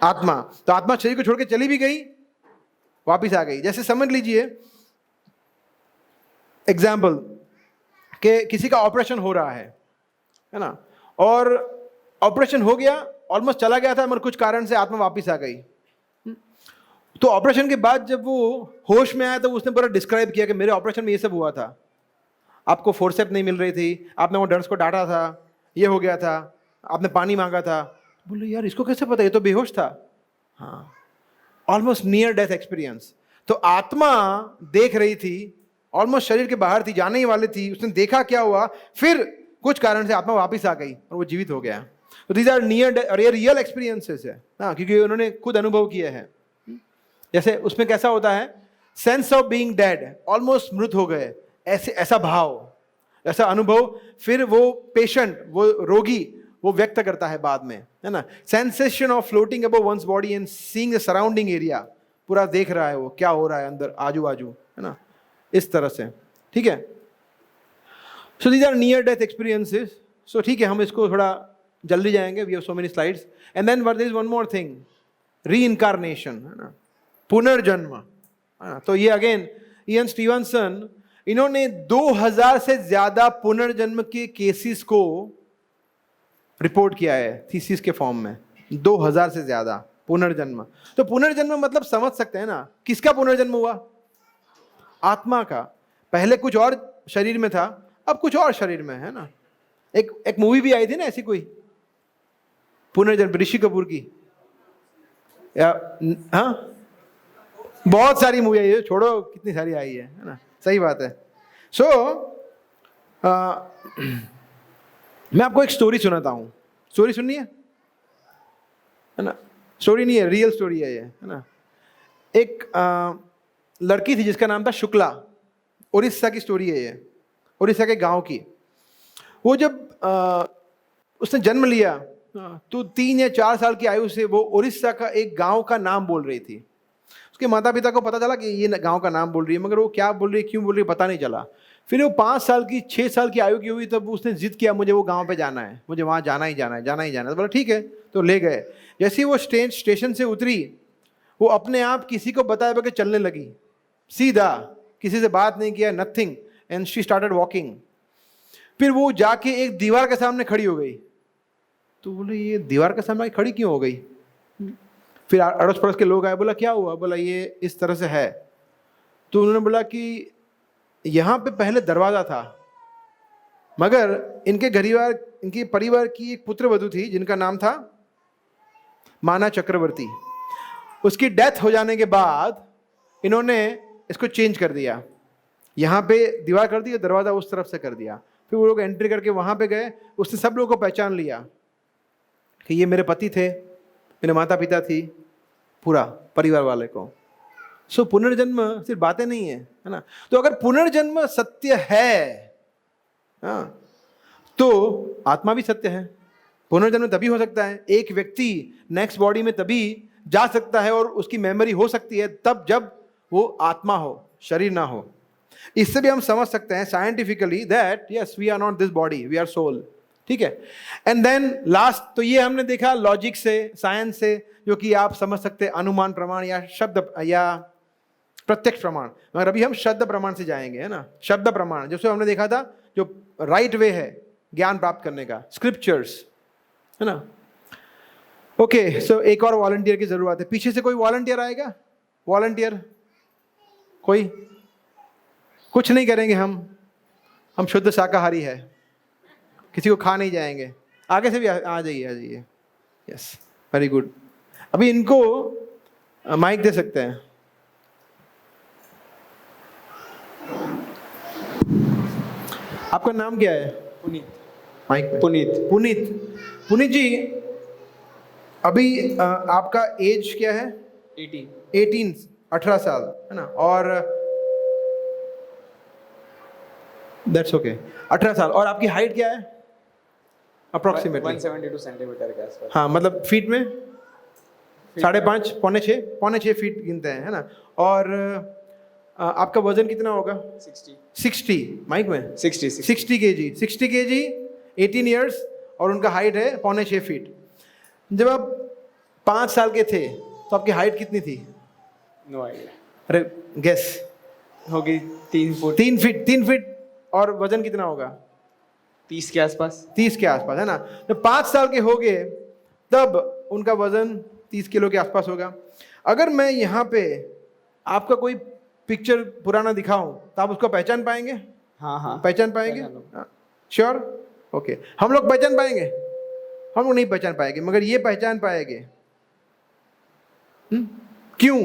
आत्मा। तो आत्मा शरीर को छोड़ के चली भी गई, वापिस आ गई। जैसे समझ लीजिए एग्जाम्पल कि किसी का ऑपरेशन हो रहा है ना, और ऑपरेशन हो गया, ऑलमोस्ट चला गया था, मगर कुछ कारण से आत्मा वापिस आ गई। तो ऑपरेशन के बाद जब वो होश में आया तो उसने पूरा डिस्क्राइब किया कि मेरे ऑपरेशन में ये सब हुआ था, आपको फोर्सेप नहीं मिल रही थी, आपने वो नर्स को डांटा था, ये हो गया था, आपने पानी मांगा था। बोले यार इसको कैसे पता, ये तो बेहोश था। हाँ, ऑलमोस्ट नियर डेथ एक्सपीरियंस। तो आत्मा देख रही थी, ऑलमोस्ट शरीर के बाहर थी, जाने ही वाली थी, उसने देखा क्या हुआ, फिर कुछ कारण से आत्मा वापस आ गई और वो जीवित हो गया। तो दीज आर नियर डेथ, और ये रियल एक्सपीरियंसेस है, हाँ, क्योंकि उन्होंने खुद अनुभव किए हैं। जैसे उसमें कैसा होता है, sense of being dead, almost मृत हो गए, ऐसे ऐसा भाव, ऐसा अनुभव फिर वो पेशेंट, वो रोगी वो व्यक्त करता है बाद में, है ना। Sensation of floating above one's body and seeing the surrounding area, पूरा देख रहा है वो क्या हो रहा है अंदर आजू बाजू, है ना, इस तरह से, ठीक है। So these are near death experiences. So ठीक है, हम इसको थोड़ा जल्दी जाएंगे, we have so many slides. And then there is one more thing, reincarnation, है ना, पुनर्जन्म, है ना। तो ये अगेन इयन स्टीवनसन, इन्होंने 2000 से ज्यादा पुनर्जन्म के केसेस को रिपोर्ट किया है थीसिस के फॉर्म में, 2000 से ज्यादा पुनर्जन्म। तो पुनर्जन्म मतलब समझ सकते हैं ना, किसका पुनर्जन्म हुआ? आत्मा का। पहले कुछ और शरीर में था, अब कुछ और शरीर में, है ना। एक मूवी भी आई थी ना ऐसी कोई, पुनर्जन्म, ऋषि कपूर की, या हाँ, बहुत सारी मूवी आई है, छोड़ो कितनी सारी आई है ना, सही बात है। सो मैं आपको एक स्टोरी सुनाता हूँ। स्टोरी सुननी है ना, स्टोरी नहीं है, रियल स्टोरी है ये, है ना। एक लड़की थी जिसका नाम था शुक्ला, उड़ीसा की स्टोरी है ये, उड़ीसा के गांव की। वो जब उसने जन्म लिया तो 3 या 4 साल की आयु से वो उड़ीसा का एक गांव का नाम बोल रही थी। उसके माता पिता को पता चला कि ये गांव का नाम बोल रही है, मगर वो क्या बोल रही है, क्यों बोल रही है, पता नहीं चला। फिर वो 5 साल की, 6 साल की आयु की हुई तब उसने जिद किया मुझे वो गांव पे जाना है, मुझे वहाँ जाना ही जाना है, जाना ही जाना है। तो बोला ठीक है, तो ले गए। जैसे ही वो स्टेशन से उतरी, वो अपने आप किसी को बताए बगैर चलने लगी, सीधा, किसी से बात नहीं किया, nothing, and she started walking. फिर वो जाके एक दीवार के सामने खड़ी हो गई। तो बोले ये दीवार के सामने खड़ी क्यों हो गई? फिर अड़ोस पड़ोस के लोग आए, बोला क्या हुआ? बोला ये इस तरह से है। तो उन्होंने बोला कि यहाँ पे पहले दरवाजा था, मगर इनके परिवार की एक पुत्रवधू थी जिनका नाम था माना चक्रवर्ती। उसकी डेथ हो जाने के बाद इन्होंने इसको चेंज कर दिया, यहाँ पे दीवार कर दी, दरवाजा उस तरफ से कर दिया। फिर वो लोग एंट्री करके वहाँ पे गए, उसने सब लोगों को पहचान लिया, कि ये मेरे पति थे, मेरे माता पिता थी, पूरा परिवार वाले को। सो पुनर्जन्म सिर्फ बातें नहीं है ना। तो अगर पुनर्जन्म सत्य है, हाँ, तो आत्मा भी सत्य है। पुनर्जन्म तभी हो सकता है, एक व्यक्ति नेक्स्ट बॉडी में तभी जा सकता है और उसकी मेमोरी हो सकती है तब जब वो आत्मा हो, शरीर ना हो। इससे भी हम समझ सकते हैं scientifically that yes we are not this body, we are soul. ठीक है। एंड देन लास्ट, तो ये हमने देखा लॉजिक से, साइंस से, जो कि आप समझ सकते हैं अनुमान प्रमाण या शब्द या प्रत्यक्ष प्रमाण। मगर अभी हम शब्द प्रमाण से जाएंगे, है ना। शब्द प्रमाण जैसे हमने देखा था जो राइट वे है ज्ञान प्राप्त करने का, स्क्रिप्चर्स, है ना। ओके, सो एक और वॉलंटियर की जरूरत है। पीछे से कोई वॉलंटियर आएगा? वॉलंटियर कोई? कुछ नहीं करेंगे हम शुद्ध शाकाहारी है, किसी को खा नहीं जाएंगे। आगे से भी आ जाइए। Yes, very good. अभी इनको माइक दे सकते हैं। आपका नाम क्या है? पुनीत। माइक पे। पुनीत जी, अभी आपका एज क्या है? 18 साल, है ना। और दैट्स ओके, 18 साल। और आपकी हाइट क्या है अप्रोक्सीमेटली? 172 सेंटीमीटर के आसपास। हाँ, मतलब फीट में 5.5 पौने 6 फीट गिनते हैं, है ना। और आपका वजन कितना होगा? 60 माइक में 60 केजी 18 ईयर्स, और उनका हाइट है पौने 6 फीट। जब आप 5 साल के थे तो आपकी हाइट कितनी थी? No idea. अरे गेस। होगी 3 फुट। 3 फीट। और वजन कितना होगा? 30 के आसपास। 30 के आसपास, है ना। जब 5 साल के हो गए तब उनका वजन 30 किलो के आसपास होगा। अगर मैं यहाँ पे आपका कोई पिक्चर पुराना दिखाऊं तो आप उसको पहचान पाएंगे? हाँ। पहचान पाएंगे? श्योर? ओके। हम लोग पहचान पाएंगे? हम लोग नहीं पहचान पाएंगे, मगर ये पहचान पाएंगे। क्यों?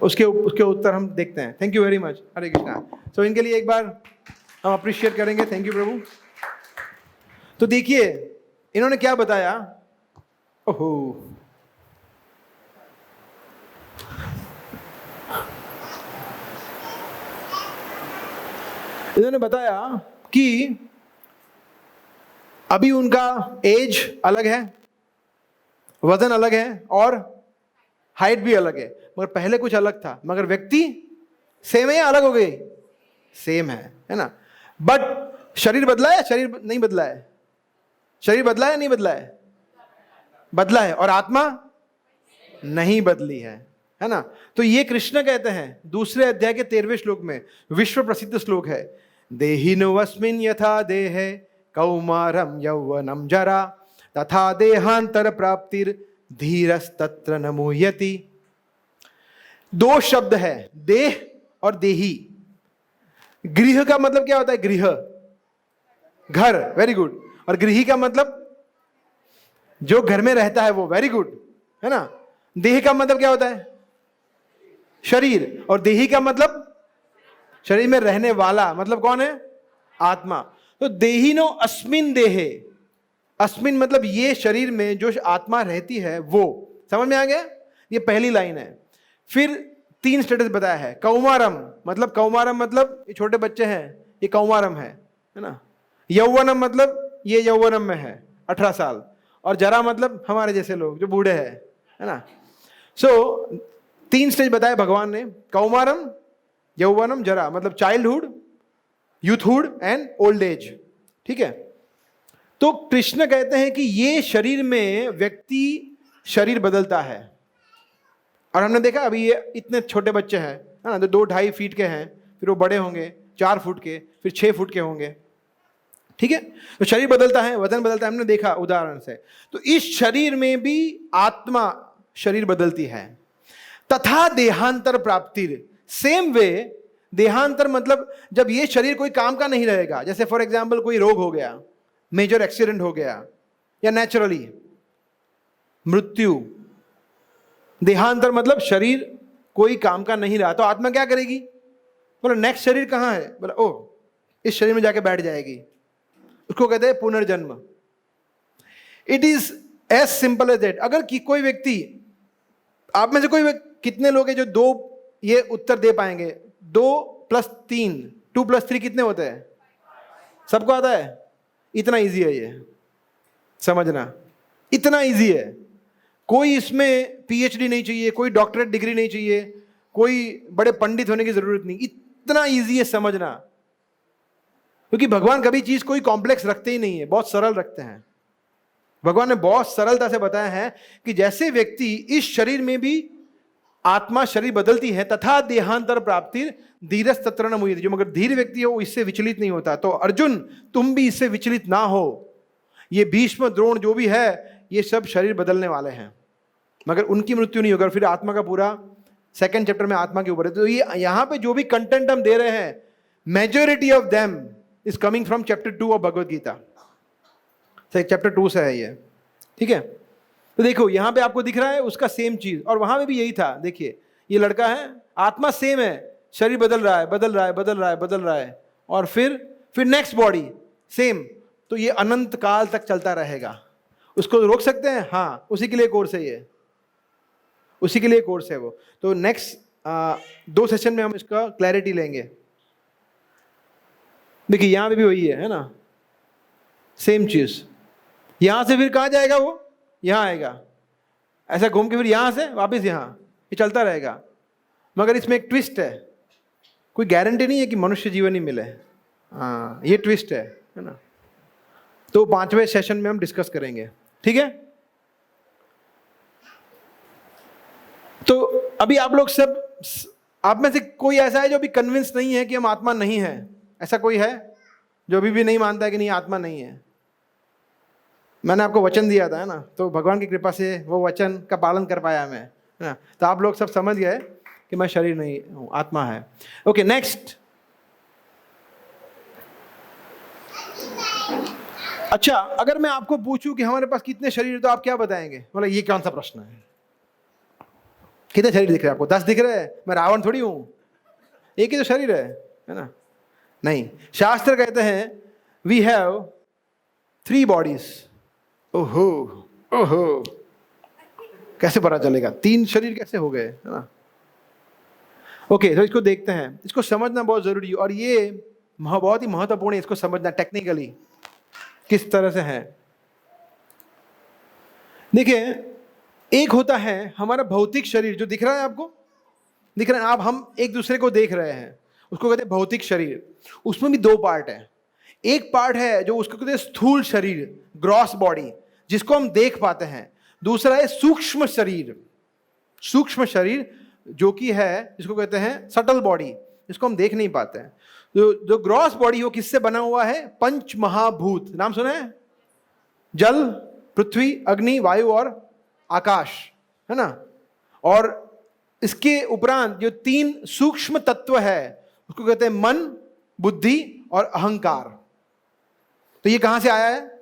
उसके उत्तर हम देखते हैं। Thank you very much. Hare Krishna. So इनके लिए एक बार हम अप्रिशिएट करेंगे। थैंक यू प्रभु। तो देखिए इन्होंने क्या बताया। ओहो, इन्होंने बताया कि अभी उनका एज अलग है, वजन अलग है और हाइट भी अलग है, मगर पहले कुछ अलग था। मगर व्यक्ति सेम है या अलग हो गई? सेम है ना। बट शरीर बदला है? शरीर नहीं बदला है। शरीर बदला है नहीं बदला है? बदला है। और आत्मा नहीं बदली है ना। तो ये कृष्ण कहते हैं दूसरे अध्याय के 13वें श्लोक में, विश्व प्रसिद्ध श्लोक है, देहिनोऽस्मिन् यथा देहे कौमारम यौवनम जरा तथा देहांतर प्राप्तिर धीरस्तत्र न मुह्यति। 2 शब्द है, देह और देही। गृह का मतलब क्या होता है? गृह, घर। Very good. और गृही का मतलब जो घर में रहता है वो। वेरी गुड, है ना। देह का मतलब क्या होता है? शरीर। और देही का मतलब शरीर में रहने वाला, मतलब कौन है? आत्मा। तो देहिनो अस्मिन देहे, अस्मिन मतलब ये शरीर में जो आत्मा रहती है वो। समझ में आ गया? ये पहली लाइन है। फिर 3 स्टेटस बताया है। कौमारम मतलब ये छोटे बच्चे हैं, ये कौमारम है ना। यौवनम मतलब ये यौवनम में है, 18 साल। और जरा मतलब हमारे जैसे लोग जो बूढ़े हैं, है ना। सो 3 स्टेज बताए भगवान ने, कौमारम, यौवनम, जरा, मतलब चाइल्डहुड, यूथहुड एंड ओल्ड एज। ठीक है। तो कृष्ण कहते हैं कि ये शरीर में व्यक्ति शरीर बदलता है। और हमने देखा अभी ये इतने छोटे बच्चे हैं, है ना, तो 2-2.5 फीट के हैं, फिर वो बड़े होंगे 4 फुट के, फिर 6 फुट के होंगे। ठीक है। तो शरीर बदलता है, वजन बदलता है, हमने देखा उदाहरण से। तो इस शरीर में भी आत्मा शरीर बदलती है। तथा देहांतर प्राप्तिर, सेम वे देहांतर मतलब जब ये शरीर कोई काम का नहीं रहेगा, जैसे फॉर एग्जाम्पल कोई रोग हो गया, मेजर एक्सीडेंट हो गया, या नेचुरली मृत्यु। देहांतर मतलब शरीर कोई काम का नहीं रहा, तो आत्मा क्या करेगी? बोला नेक्स्ट शरीर कहाँ है? बोला ओह, इस शरीर में जाके बैठ जाएगी। उसको कहते हैं पुनर्जन्म। It is as simple as that. अगर कोई व्यक्ति, आप में से कोई कितने लोग हैं जो दो ये उत्तर दे पाएंगे? 2+3, 2+3 कितने होते हैं? सबको आता है? इतना इजी है ये समझना, इतना इजी है। कोई इसमें पीएचडी नहीं चाहिए, कोई डॉक्टरेट डिग्री नहीं चाहिए, कोई बड़े पंडित होने की जरूरत नहीं, इतना इजी है समझना। क्योंकि भगवान कभी चीज कोई कॉम्प्लेक्स रखते ही नहीं है, बहुत सरल रखते हैं। भगवान ने बहुत सरलता से बताया है कि जैसे व्यक्ति इस शरीर में भी आत्मा शरीर बदलती है, तथा देहांतर प्राप्ति धीरज तत्र न मुह्यते, जो मगर धीर व्यक्ति है वो इससे विचलित नहीं होता। तो अर्जुन तुम भी इससे विचलित ना हो। ये भीष्म द्रोण जो भी है ये सब शरीर बदलने वाले हैं, मगर उनकी मृत्यु नहीं होगी। फिर आत्मा का पूरा 2nd चैप्टर में आत्मा के ऊपर है। तो ये यहां पे जो भी कंटेंट हम दे रहे हैं, majority of them is coming from chapter 2 of Bhagavad Gita. Chapter 2 से है ये, ठीक है। तो देखो यहां पे आपको दिख रहा है उसका सेम चीज, और वहां पे भी यही था। देखिए ये लड़का है, आत्मा सेम है, शरीर बदल रहा है, बदल रहा है, बदल रहा है, बदल रहा है, और फिर नेक्स्ट बॉडी सेम। तो ये अनंत काल तक चलता रहेगा। उसको रोक सकते हैं? हाँ, उसी के लिए कोर्स है ये, उसी के लिए कोर्स है वो। तो नेक्स्ट 2 सेशन में हम इसका क्लैरिटी लेंगे। देखिए यहां पे भी वही है ना, सेम चीज। यहां से फिर कहां जाएगा वो? यहां आएगा, ऐसा घूम के फिर यहां से वापस यहां, ये चलता रहेगा। मगर इसमें एक ट्विस्ट है, कोई गारंटी नहीं है कि मनुष्य जीवन ही मिले। हाँ, ये ट्विस्ट है ना। तो 5वें सेशन में हम डिस्कस करेंगे, ठीक है। तो अभी आप लोग सब, आप में से कोई ऐसा है जो अभी कन्विंस नहीं है कि हम आत्मा नहीं है? ऐसा कोई है जो अभी भी नहीं मानता है कि नहीं आत्मा नहीं है? मैंने आपको वचन दिया था, है ना, तो भगवान की कृपा से वो वचन का पालन कर पाया मैं, है ना। तो आप लोग सब समझ गए कि मैं शरीर नहीं हूं, आत्मा है। Okay, next. अच्छा, अगर मैं आपको पूछूं कि हमारे पास कितने शरीर है, तो आप क्या बताएंगे? बोला ये कौन सा प्रश्न है? कितने शरीर दिख रहे हैं आपको? 10 दिख रहे हैं? मैं रावण थोड़ी हूं, एक ही तो शरीर है ना। नहीं, शास्त्र कहते हैं वी हैव 3 बॉडीज। ओहो ओहो, कैसे पता चलेगा 3 शरीर कैसे हो गए, है ना। ओके, तो इसको देखते हैं, इसको समझना बहुत जरूरी है, और ये बहुत ही महत्वपूर्ण है इसको समझना टेक्निकली किस तरह से है। देखिए, एक होता है हमारा भौतिक शरीर जो दिख रहा है आपको, दिख रहा है आप, हम एक दूसरे को देख रहे हैं, उसको कहते हैं भौतिक शरीर। उसमें भी 2 पार्ट है। एक पार्ट है जो उसको कहते हैं स्थूल शरीर, ग्रॉस बॉडी, जिसको हम देख पाते हैं। दूसरा है सूक्ष्म शरीर, सूक्ष्म शरीर जो कि है, जिसको कहते हैं सटल बॉडी, जिसको हम देख नहीं पाते हैं। जो ग्रॉस बॉडी वो किससे बना हुआ है? 5 महाभूत, नाम सुना है? जल, पृथ्वी, अग्नि, वायु और आकाश, है ना। और इसके उपरांत जो 3 सूक्ष्म तत्व है उसको कहते हैं मन, बुद्धि और अहंकार। तो ये कहां से आया है?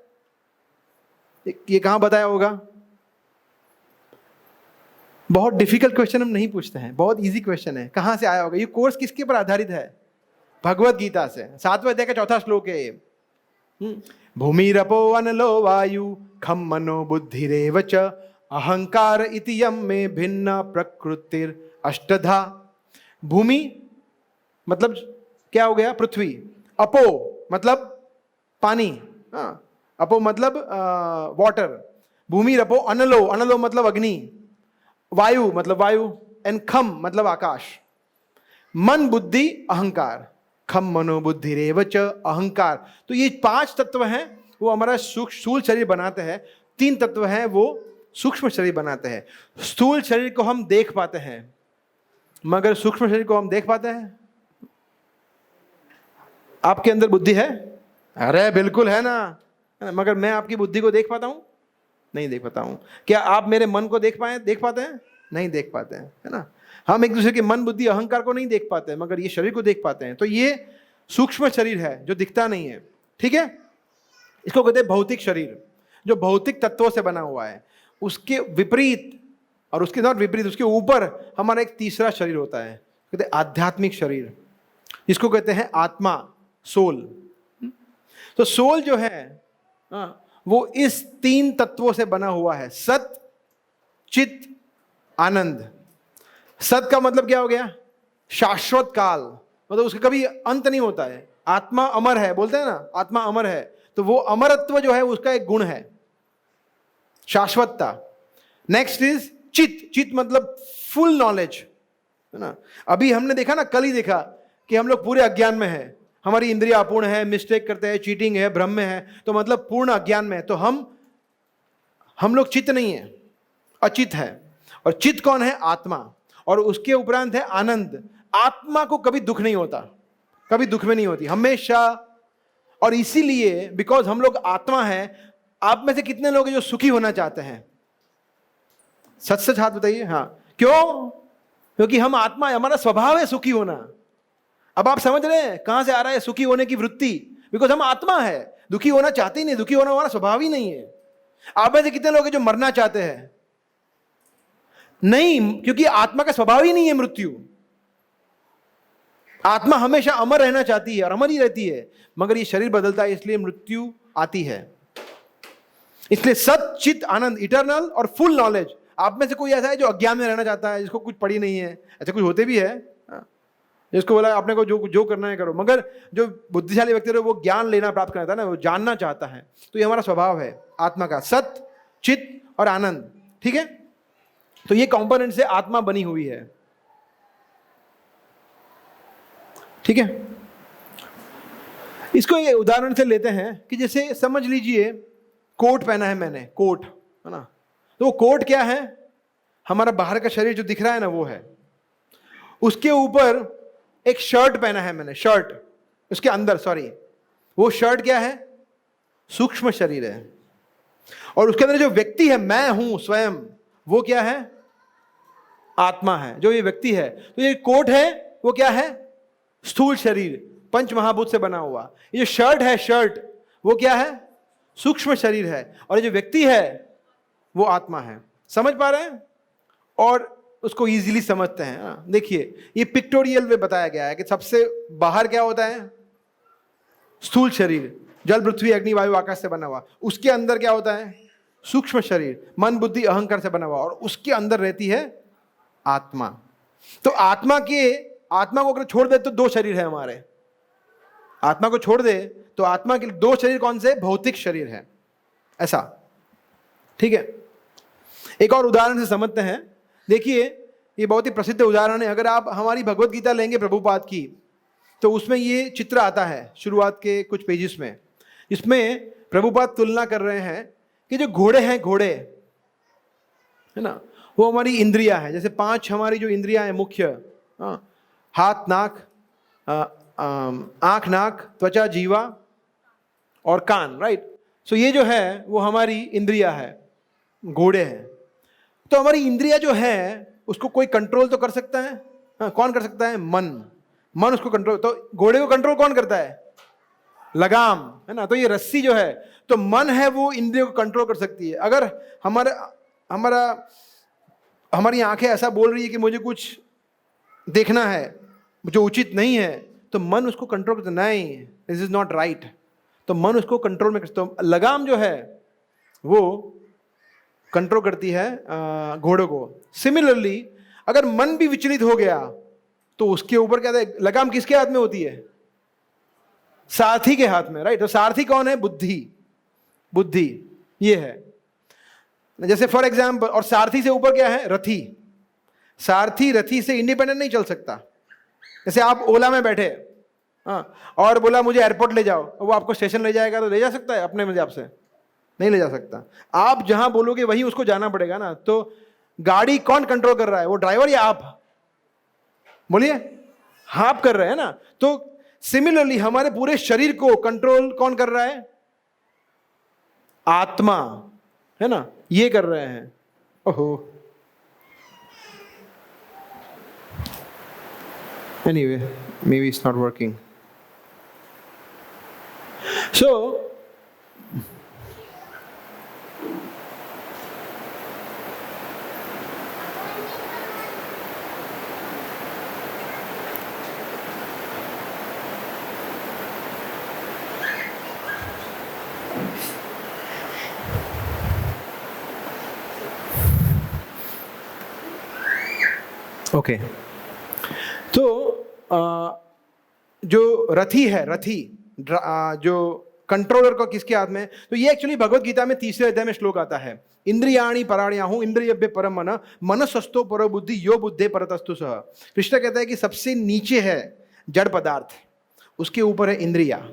ये कहां बताया होगा? बहुत डिफिकल्ट क्वेश्चन हम नहीं पूछते हैं, बहुत इजी क्वेश्चन है। कहां से आया होगा? ये कोर्स किसके पर आधारित है? भगवत गीता से। 7वें अध्याय का 4था श्लोक है ये। भूमिरपो अनलो वायु खम मनो बुद्धिरेव च अहंकार इति यम में भिन्न प्रकृतिर अष्टधा। भूमि मतलब क्या हो गया? पृथ्वी। अपो मतलब पानी, हाँ, अपो मतलब वाटर। भूमि रपो अनलो, अनलो मतलब अग्नि। वायु मतलब वायु, एंड खम मतलब आकाश। मन, बुद्धि, अहंकार। खम मनो बुद्धि रेवच अहंकार। तो ये 5 तत्व हैं वो हमारा स्थूल शरीर बनाते हैं। 3 तत्व हैं वो सूक्ष्म शरीर बनाते हैं। स्थूल शरीर को हम देख पाते हैं, मगर सूक्ष्म शरीर को हम देख पाते हैं? आपके अंदर बुद्धि है? अरे बिल्कुल है ना, मगर मैं आपकी बुद्धि को देख पाता हूं? नहीं देख पाता हूं। क्या आप मेरे मन को देख पाते हैं? नहीं देख पाते हैं, है ना। हम एक दूसरे के मन, बुद्धि, अहंकार को नहीं देख पाते हैं, मगर ये शरीर को देख पाते हैं। तो ये सूक्ष्म शरीर है जो दिखता नहीं है, ठीक है। इसको कहते हैं भौतिक शरीर, जो भौतिक तत्वों से बना हुआ है। उसके विपरीत, और उसके साथ विपरीत, उसके ऊपर हमारा एक तीसरा शरीर होता है, कहते हैं आध्यात्मिक शरीर, जिसको कहते हैं आत्मा, सोल। तो सोल जो है वो इस 3 तत्वों से बना हुआ है, सत, चित, आनंद। सत का मतलब क्या हो गया? शाश्वत काल, मतलब उसका कभी अंत नहीं होता है। आत्मा अमर है, बोलते हैं ना, आत्मा अमर है, तो वो अमरत्व जो है उसका एक गुण है, शाश्वतता। नेक्स्ट इज चित। चित मतलब फुल नॉलेज, है ना। अभी हमने देखा ना, कल ही देखा कि हम लोग पूरे अज्ञान में है, हमारी इंद्रियां अपूर्ण है, मिस्टेक करते हैं, चीटिंग है, भ्रम में है, तो मतलब पूर्ण अज्ञान में है। तो हम लोग चित नहीं है, अचित है। और चित कौन है? आत्मा। और उसके उपरांत है आनंद। आत्मा को कभी दुख नहीं होता, कभी दुख में नहीं होती, हमेशा। और इसीलिए बिकॉज हम लोग आत्मा है, आप में से कितने लोग हैं जो सुखी होना चाहते हैं? सच सच हाथ बताइए। हाँ, क्यों? क्योंकि हम आत्मा है, हमारा स्वभाव है सुखी होना। अब आप समझ रहे हैं कहां से आ रहा है सुखी होने की वृत्ति? बिकॉज हम आत्मा है, दुखी होना चाहते ही नहीं, दुखी होना हमारा स्वभाव ही नहीं है। आप में से कितने लोग हैं जो मरना चाहते हैं? नहीं, क्योंकि आत्मा का स्वभाव ही नहीं है मृत्यु। आत्मा हमेशा अमर रहना चाहती है और अमर ही रहती है, मगर ये शरीर बदलता है, इसलिए मृत्यु आती है। इसलिए सत, चित, आनंद, इटर्नल और फुल नॉलेज। आप में से कोई ऐसा है जो अज्ञान में रहना चाहता है, जिसको कुछ पड़ी नहीं है? ऐसे कुछ होते भी है, जिसको बोला आपने को जो करना है करो, मगर जो बुद्धिशाली व्यक्ति है वो ज्ञान लेना प्राप्त करता है ना, वो जानना चाहता है। तो ये हमारा स्वभाव है आत्मा का, सत, चित और आनंद। ठीक है, तो ये कंपोनेंट से आत्मा बनी हुई है। ठीक है, इसको एक उदाहरण से लेते हैं कि जैसे समझ लीजिए कोट पहना है मैंने, कोट, है ना। तो वो कोट क्या है? हमारा बाहर का शरीर जो दिख रहा है ना, वो है। उसके ऊपर एक शर्ट पहना है मैंने, शर्ट, उसके अंदर, सॉरी, वो शर्ट क्या है? सूक्ष्म शरीर है। और उसके अंदर जो व्यक्ति है, मैं हूं स्वयं, वो क्या है? आत्मा है, जो ये व्यक्ति है। तो ये कोट है, वो क्या है? स्थूल शरीर, पंच महाभूत से बना हुआ। ये जो शर्ट है, शर्ट, वो क्या है? सूक्ष्म शरीर है। और ये जो व्यक्ति है वो आत्मा है। समझ पा रहे हैं? और उसको इजीली समझते हैं। देखिए, ये पिक्टोरियल में बताया गया है कि सबसे बाहर क्या होता है? स्थूल शरीर, जल, पृथ्वी, अग्नि, वायु, आकाश से बना हुआ। उसके अंदर क्या होता है? सूक्ष्म शरीर, मन, बुद्धि, अहंकार से बना हुआ। और उसके अंदर रहती है आत्मा। तो आत्मा को अगर छोड़ दे तो 2 शरीर है हमारे। आत्मा को छोड़ दे तो आत्मा के 2 शरीर कौन से? भौतिक शरीर है, ऐसा। ठीक है, एक और उदाहरण से समझते हैं। देखिए, ये बहुत ही प्रसिद्ध उदाहरण है। अगर आप हमारी भगवत गीता लेंगे प्रभुपाद की, तो उसमें ये चित्र आता है शुरुआत के कुछ पेजेस में। इसमें प्रभुपाद तुलना कर रहे हैं कि जो घोड़े हैं, घोड़े है ना, वो हमारी इंद्रियां हैं। जैसे 5 हमारी जो इंद्रियां हैं मुख्य, हाथ, नाक, आंख, नाक, त्वचा, जीवा और कान, राइट। सो ये जो है वो हमारी इंद्रियां है, घोड़े हैं। तो हमारी इंद्रिया जो है उसको कोई कंट्रोल तो कर सकता है? हाँ, कौन कर सकता है? मन उसको कंट्रोल। तो घोड़े को कंट्रोल कौन करता है? लगाम, है ना। तो ये रस्सी जो है, तो मन है वो इंद्रियों को कंट्रोल कर सकती है। अगर हमारी आंखें ऐसा बोल रही है कि मुझे कुछ देखना है जो उचित नहीं है, तो मन उसको कंट्रोल करता, नहीं, दिस इज नॉट राइट, तो मन उसको कंट्रोल में करता। तो लगाम जो है वो कंट्रोल करती है घोड़ों को। सिमिलरली अगर मन भी विचलित हो गया तो उसके ऊपर क्या है? लगाम किसके हाथ में होती है? सारथी के हाथ में, राइट। तो सारथी कौन है? बुद्धि ये है। जैसे फॉर एग्जाम्पल, और सारथी से ऊपर क्या है? रथी। सारथी रथी से इंडिपेंडेंट नहीं चल सकता। जैसे आप ओला में बैठे, हाँ, और बोला मुझे एयरपोर्ट ले जाओ, वो आपको स्टेशन ले जाएगा, तो ले जा सकता है अपने मर्जी से? नहीं ले जा सकता। आप जहां बोलोगे वहीं उसको जाना पड़ेगा ना। तो गाड़ी कौन कंट्रोल कर रहा है? वो ड्राइवर या आप? बोलिए, आप कर रहे हैं ना। तो सिमिलरली हमारे पूरे शरीर को कंट्रोल कौन कर रहा है? आत्मा, है ना, ये कर रहे हैं। ओहो, anyway, maybe it's not working. So okay, तो जो रथी है, जो कंट्रोलर को किसके हाथ में, तो ये एक्चुअली भगवत गीता में 3 अध्याय में श्लोक आता है, इंद्रियाणि पराण्याहु इंद्रियभ्य परम मन मनसस्तो पर बुद्धि यो बुद्धे परतस्तु सह। कृष्ण कहता है कि सबसे नीचे है जड़ पदार्थ, उसके ऊपर है इंद्रिया,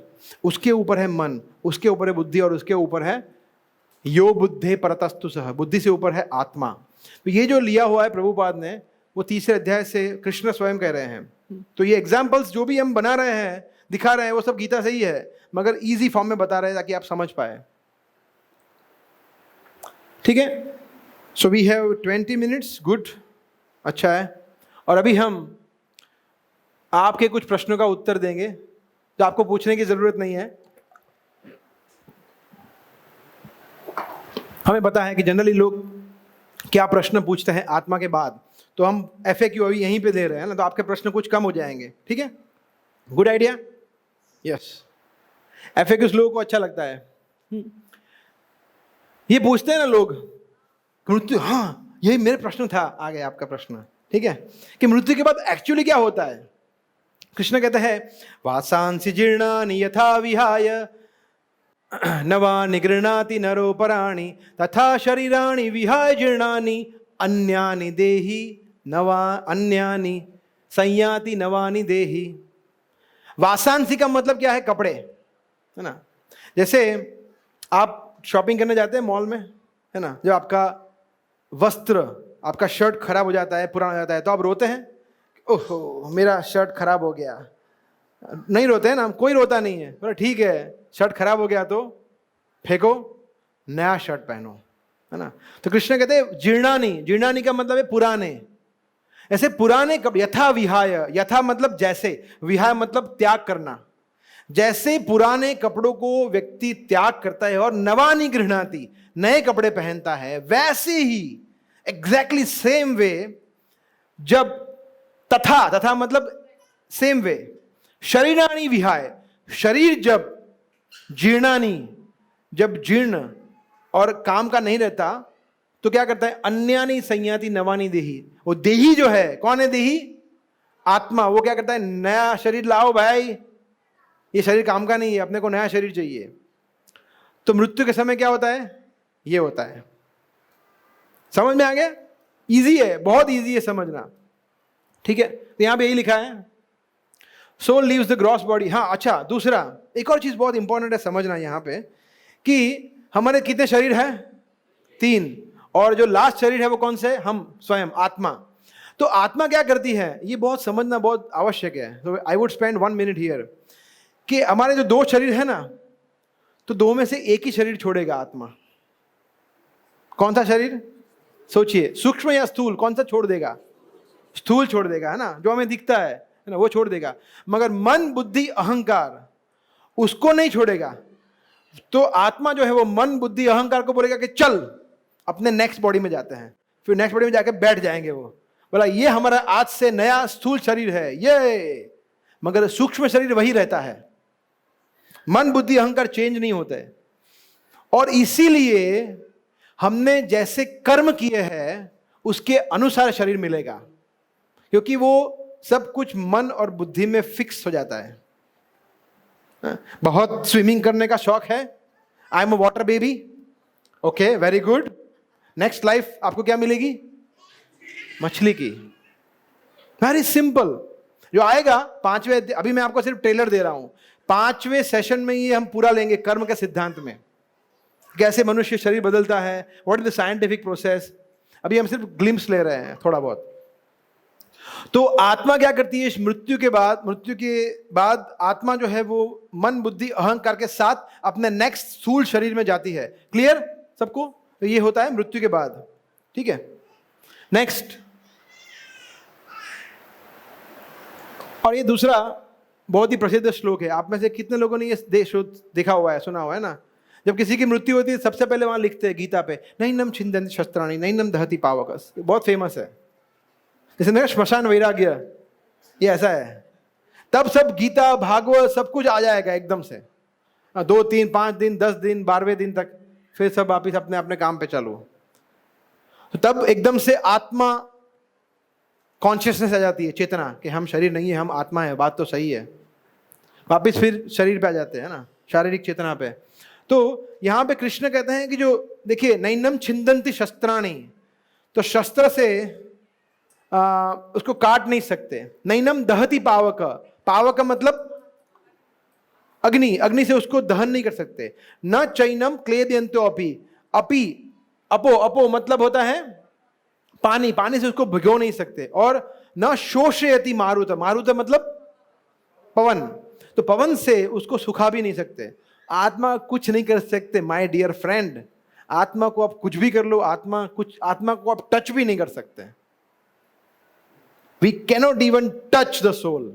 उसके ऊपर है मन, उसके ऊपर है बुद्धि, और उसके ऊपर है यो बुद्धे परतस्तु सह, बुद्धि से ऊपर है आत्मा। तो ये जो लिया हुआ है प्रभुपाद ने, वो 3 अध्याय से कृष्ण स्वयं कह रहे हैं। तो ये एग्जाम्पल्स जो भी हम बना रहे हैं, दिखा रहे हैं, वो सब गीता से ही है, मगर इजी फॉर्म में बता रहे हैं ताकि आप समझ पाए। ठीक है, so we have 20 minutes, good, अच्छा है। और अभी हम आपके कुछ प्रश्नों का उत्तर देंगे, तो आपको पूछने की जरूरत नहीं है। हमें पता है कि जनरली लोग क्या प्रश्न पूछते हैं आत्मा के बाद, तो हम FAQ अभी यहीं पे दे रहे हैं ना, तो आपके प्रश्न कुछ कम हो जाएंगे। ठीक है, गुड आइडिया, यस। FAQs लोगों को अच्छा लगता है। ये पूछते हैं ना लोग मृत्यु, हाँ यही मेरे प्रश्न था, आ गया आपका प्रश्न। ठीक है, कि मृत्यु के बाद एक्चुअली क्या होता है। कृष्ण कहते हैं वासांसि जीर्णानि यथा विहाय नवानि गृह्णाति नरो पराणि तथा शरीराणि विहाय जीर्णानि अन्यानि देहि नवा अन्यानि संयाति नवानि देहि। वासांसी का मतलब क्या है, कपड़े, है ना। जैसे आप शॉपिंग करने जाते हैं मॉल में, है ना, जब आपका वस्त्र, आपका शर्ट खराब हो जाता है, पुराना हो जाता है, तो आप रोते हैं, ओहो मेरा शर्ट खराब हो गया। नहीं रोते हैं ना, कोई रोता नहीं है, बोला ठीक है शर्ट खराब हो गया तो फेंको, नया शर्ट पहनो, है ना। तो कृष्ण कहते हैं जीर्णानि, जीर्णानि का मतलब है पुराने। ऐसे पुराने कपड़े, यथा विहाय, यथा मतलब जैसे, विहाय मतलब त्याग करना। जैसे पुराने कपड़ों को व्यक्ति त्याग करता है और नवानि गृह्णाति, नए कपड़े पहनता है, वैसे ही एग्जैक्टली सेम वे जब तथा, तथा मतलब सेम वे, शरीराणि विहाय, शरीर जब जीर्णानि, जब जीर्ण और काम का नहीं रहता, तो क्या करता है, अन्यानि संयाति नवानि देहि। वो देही जो है, कौन है देही, आत्मा, वो क्या करता है, नया शरीर लाओ भाई, ये शरीर काम का नहीं है, अपने को नया शरीर चाहिए। तो मृत्यु के समय क्या होता है, ये होता है। समझ में आ गया, इजी है, बहुत इजी है समझना। ठीक है, तो यहां पे यही लिखा है, soul leaves the gross body. हाँ अच्छा, दूसरा एक और चीज बहुत इंपॉर्टेंट है समझना यहाँ पे, कि हमारे कितने शरीर हैं, 3, और जो लास्ट शरीर है वो कौन से, हम स्वयं, आत्मा। तो आत्मा क्या करती है, ये बहुत समझना बहुत आवश्यक है। तो I would spend 1 minute here, कि हमारे जो 2 शरीर है ना, तो 2 में से एक ही शरीर छोड़ेगा आत्मा। कौन सा शरीर, सोचिए, सूक्ष्म या स्थूल, कौन सा छोड़ देगा, स्थूल छोड़ देगा, है ना, जो हमें दिखता है ना, वो छोड़ देगा। मगर मन बुद्धि अहंकार उसको नहीं छोड़ेगा। तो आत्मा जो है वो मन बुद्धि अहंकार को बोलेगा कि चल अपने नेक्स्ट बॉडी में जाते हैं, फिर नेक्स्ट बॉडी में जाके बैठ जाएंगे। वो बोला ये हमारा आज से नया स्थूल शरीर है ये, मगर सूक्ष्म शरीर वही रहता है। मन बुद्धि अहंकार चेंज नहीं होते। और इसीलिए हमने जैसे कर्म किए हैं उसके अनुसार शरीर मिलेगा, क्योंकि वो सब कुछ मन और बुद्धि में फिक्स हो जाता है। बहुत स्विमिंग करने का शौक है, I am a water baby, okay very good, next life आपको क्या मिलेगी, मछली की। वेरी सिंपल, जो आएगा 5वें, अभी मैं आपको सिर्फ ट्रेलर दे रहा हूं, 5वें सेशन में ये हम पूरा लेंगे कर्म के सिद्धांत में, कैसे मनुष्य शरीर बदलता है, what is the scientific process. अभी हम सिर्फ ग्लिम्स ले रहे हैं थोड़ा बहुत। तो आत्मा क्या करती है, इस मृत्यु के बाद आत्मा जो है वो मन बुद्धि अहंकार के साथ अपने नेक्स्ट स्थूल शरीर में जाती है। क्लियर सबको, तो ये होता है मृत्यु के बाद। ठीक है, नेक्स्ट, और ये दूसरा बहुत ही प्रसिद्ध श्लोक है। आप में से कितने लोगों ने ये देखा हुआ है, सुना हुआ है ना। जब किसी की मृत्यु होती है सबसे पहले वहां लिखते हैं गीता पे, नैनम छिन्दन्ति शस्त्राणि नैनम दहति पावकस, बहुत फेमस है। जैसे ना श्मशान वैराग्य, ये ऐसा है। तब सब गीता भागवत सब कुछ आ जाएगा एकदम से, 2 3 5 दिन 10 दिन 12वें दिन तक, फिर सब वापिस अपने अपने काम पे चलो। तो तब एकदम से आत्मा कॉन्शियसनेस आ जाती है, चेतना, कि हम शरीर नहीं है, हम आत्मा है, बात तो सही है, वापस फिर शरीर पे आ जाते हैं ना, शारीरिक चेतना पे। तो यहाँ पे कृष्ण कहते हैं कि जो देखिए, नैनम छिंदन्ति शस्त्राणि, तो शस्त्र से उसको काट नहीं सकते। नैनम दहति पावक, पावक मतलब अग्नि, अग्नि से उसको दहन नहीं कर सकते। न चैनम क्लेदयन्तो अपि, अपि अपो, अपो मतलब होता है पानी, पानी से उसको भिगो नहीं सकते। और न शोषयति मारुत, मारुत मतलब पवन, तो पवन से उसको सुखा भी नहीं सकते। आत्मा कुछ नहीं कर सकते माय डियर फ्रेंड, आत्मा को आप कुछ भी कर लो, आत्मा को आप टच भी नहीं कर सकते। We cannot even touch the soul.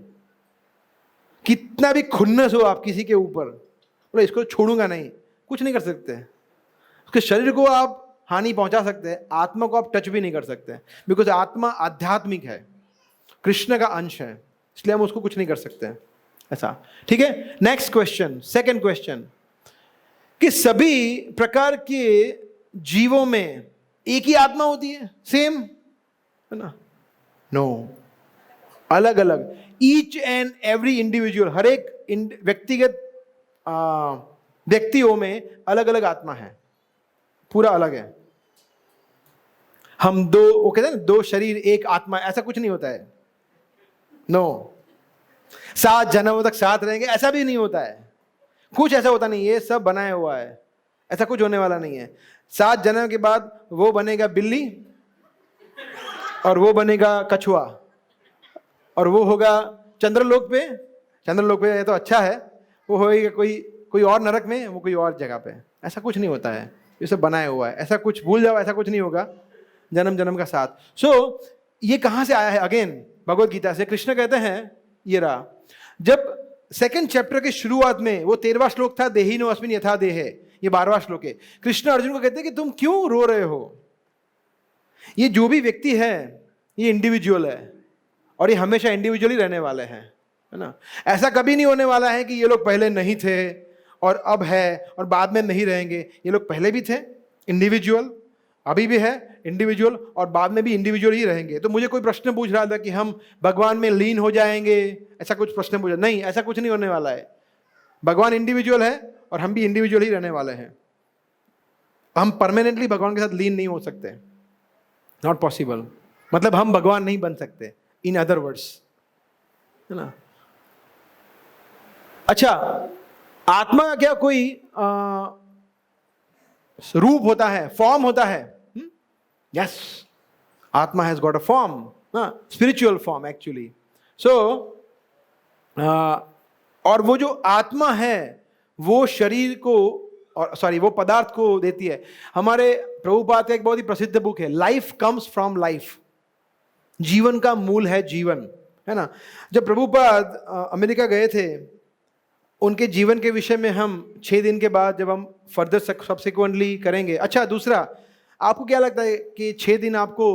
कितना भी खुन्नस हो आप किसी के ऊपर, बोले इसको छोड़ूंगा नहीं, कुछ नहीं कर सकते। उसके शरीर को आप हानि पहुंचा सकते हैं, आत्मा को आप टच भी नहीं कर सकते, बिकॉज आत्मा आध्यात्मिक है, कृष्ण का अंश है, इसलिए हम उसको कुछ नहीं कर सकते ऐसा। ठीक है, नेक्स्ट क्वेश्चन, सेकंड क्वेश्चन, कि सभी प्रकार के जीवों में एक ही आत्मा होती है, सेम है ना? नो, अलग अलग, ईच एंड एवरी इंडिविजुअल, हर एक व्यक्तिगत व्यक्तियों में अलग अलग आत्मा है, पूरा अलग है। हम दो, वो कहते हैं ना, दो शरीर एक आत्मा, ऐसा कुछ नहीं होता है। नो, 7 जन्मों तक साथ रहेंगे, ऐसा भी नहीं होता है, कुछ ऐसा होता नहीं, ये सब बनाया हुआ है, ऐसा कुछ होने वाला नहीं है। 7 जन्म के बाद वो बनेगा बिल्ली, और वो बनेगा कछुआ, और वो होगा चंद्रलोक पे, चंद्रलोक पे तो अच्छा है, वो होएगा कोई और नरक में, वो कोई और जगह पे। ऐसा कुछ नहीं होता है, ये सब बनाया हुआ है, ऐसा कुछ भूल जाओ, ऐसा कुछ नहीं होगा जन्म जन्म का साथ। सो ये कहाँ से आया है? अगेन भगवत गीता से। कृष्ण कहते हैं, ये रहा, जब सेकंड चैप्टर के शुरुआत में वो 13वां श्लोक था, देहिनो अस्मिन् यथा देहे, ये 12वां श्लोक है। कृष्ण अर्जुन को कहते हैं कि तुम क्यों रो रहे हो, ये जो भी व्यक्ति है ये इंडिविजुअल है, और ये हमेशा इंडिविजुअल ही रहने वाले हैं, है ना? ऐसा कभी नहीं होने वाला है कि ये लोग पहले नहीं थे और अब है और बाद में नहीं रहेंगे। ये लोग पहले भी थे इंडिविजुअल, अभी भी है इंडिविजुअल, और बाद में भी इंडिविजुअल ही रहेंगे। तो मुझे कोई प्रश्न पूछ रहा था कि हम भगवान में लीन हो जाएंगे, ऐसा कुछ प्रश्न पूछा, नहीं, ऐसा कुछ नहीं होने वाला है। भगवान इंडिविजुअल है और हम भी इंडिविजुअल ही रहने वाले हैं। हम परमानेंटली भगवान के साथ लीन नहीं हो सकते, नॉट पॉसिबल, मतलब हम भगवान नहीं बन सकते, इन अदर वर्ड्स, है ना? अच्छा, आत्मा का क्या कोई रूप होता है, फॉर्म होता है? Yes, atma has got a form, spiritual form actually. So और वो जो आत्मा है वो शरीर को, और सॉरी, वो पदार्थ को देती है। हमारे प्रभुपाद का एक बहुत ही प्रसिद्ध बुक है, लाइफ कम्स फ्रॉम लाइफ, जीवन का मूल है जीवन, है ना? जब प्रभुपाद अमेरिका गए थे, उनके जीवन के विषय में हम 6 दिन के बाद जब हम फर्दर सब्सिक्वेंटली करेंगे। अच्छा, दूसरा, आपको क्या लगता है कि 6 दिन आपको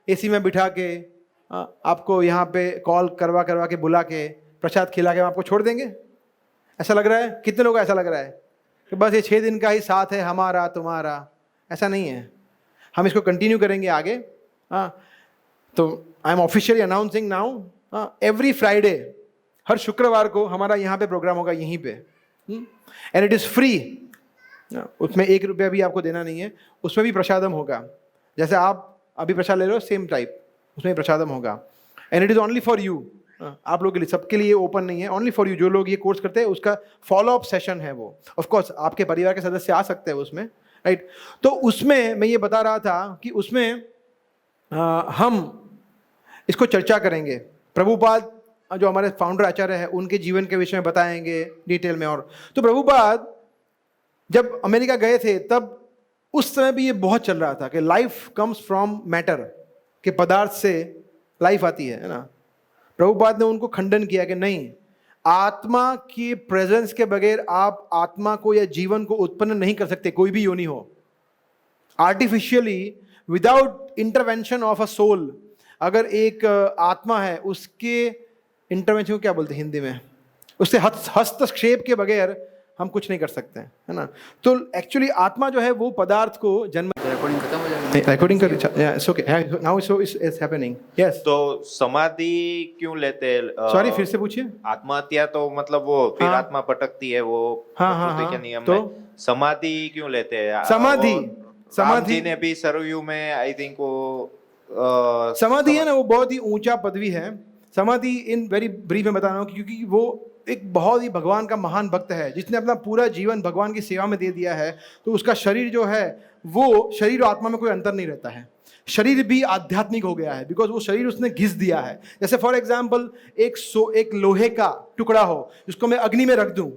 एसी में बिठा के आपको यहाँ पे कॉल करवा के बुला के प्रसाद खिला के आपको छोड़ देंगे? ऐसा लग रहा है? कितने लोगों को ऐसा लग रहा है कि बस ये 6 दिन का ही साथ है हमारा तुम्हारा? ऐसा नहीं है, हम इसको कंटिन्यू करेंगे आगे। तो I am officially announcing now, every Friday, हर शुक्रवार को हमारा यहाँ पे प्रोग्राम होगा यहीं पे, एंड इट इज़ फ्री। उसमें 1 रुपया भी आपको देना नहीं है। उसमें भी प्रसादम होगा, जैसे आप अभी प्रसाद ले रहे हो सेम टाइप उसमें भी प्रसादम होगा, and it is only for you. आप लोगों के लिए, सबके लिए ओपन नहीं है, ओनली फॉर यू। जो लोग ये कोर्स करते हैं उसका फॉलो अप सेशन है वो। ऑफ कोर्स आपके परिवार के सदस्य आ सकते हैं उसमें, राइट? तो उसमें मैं ये बता रहा था कि उसमें हम इसको चर्चा करेंगे। प्रभुपाद जो हमारे फाउंडर आचार्य है, उनके जीवन के विषय में बताएंगे डिटेल में। और तो प्रभुपाद जब अमेरिका गए थे तब उस समय भी ये बहुत चल रहा था कि लाइफ कम्स फ्रॉम मैटर, के पदार्थ से लाइफ आती है ना? प्रभुपाद ने उनको खंडन किया कि नहीं, आत्मा की प्रेजेंस के बगैर आप आत्मा को या जीवन को उत्पन्न नहीं कर सकते, कोई भी योनि हो। Artificially, without intervention of a soul, अगर एक आत्मा है, उसके इंटरवेंशन को क्या बोलते हैं हिंदी में, उससे हस्तक्षेप के बगैर हम कुछ नहीं कर सकते हैं, है ना। तो एक्चुअली आत्मा जो है वो पदार्थ को जन्म रिकॉर्डिंग खत्म हो जाएगी। रिकॉर्डिंग कर it's okay now it's happening yes. तो समाधि क्यों लेते हैं? सॉरी फिर से पूछिए। आत्महत्या तो मतलब वो फिर हाँ। आत्मा भटकती है वो हाँ, हाँ, प्रकृति के हाँ, नियम तो? में। समाधि क्यों लेते हैं? समाधि- राम समाधि- जी ने भी सरयू में आई थिंक वो समाधि है ना, वो बहुत ही ऊंचा पदवी है। समाधि इन वेरी ब्रीफ में बता रहा हूँ क्योंकि वो एक बहुत ही भगवान का महान भक्त है जिसने अपना पूरा जीवन भगवान की सेवा में दे दिया है। तो उसका शरीर जो है वो शरीर और आत्मा में कोई अंतर नहीं रहता है। शरीर भी आध्यात्मिक हो गया है बिकॉज वो शरीर उसने घिस दिया है। जैसे फॉर एग्जाम्पल एक लोहे का टुकड़ा हो जिसको मैं अग्नि में रख दूं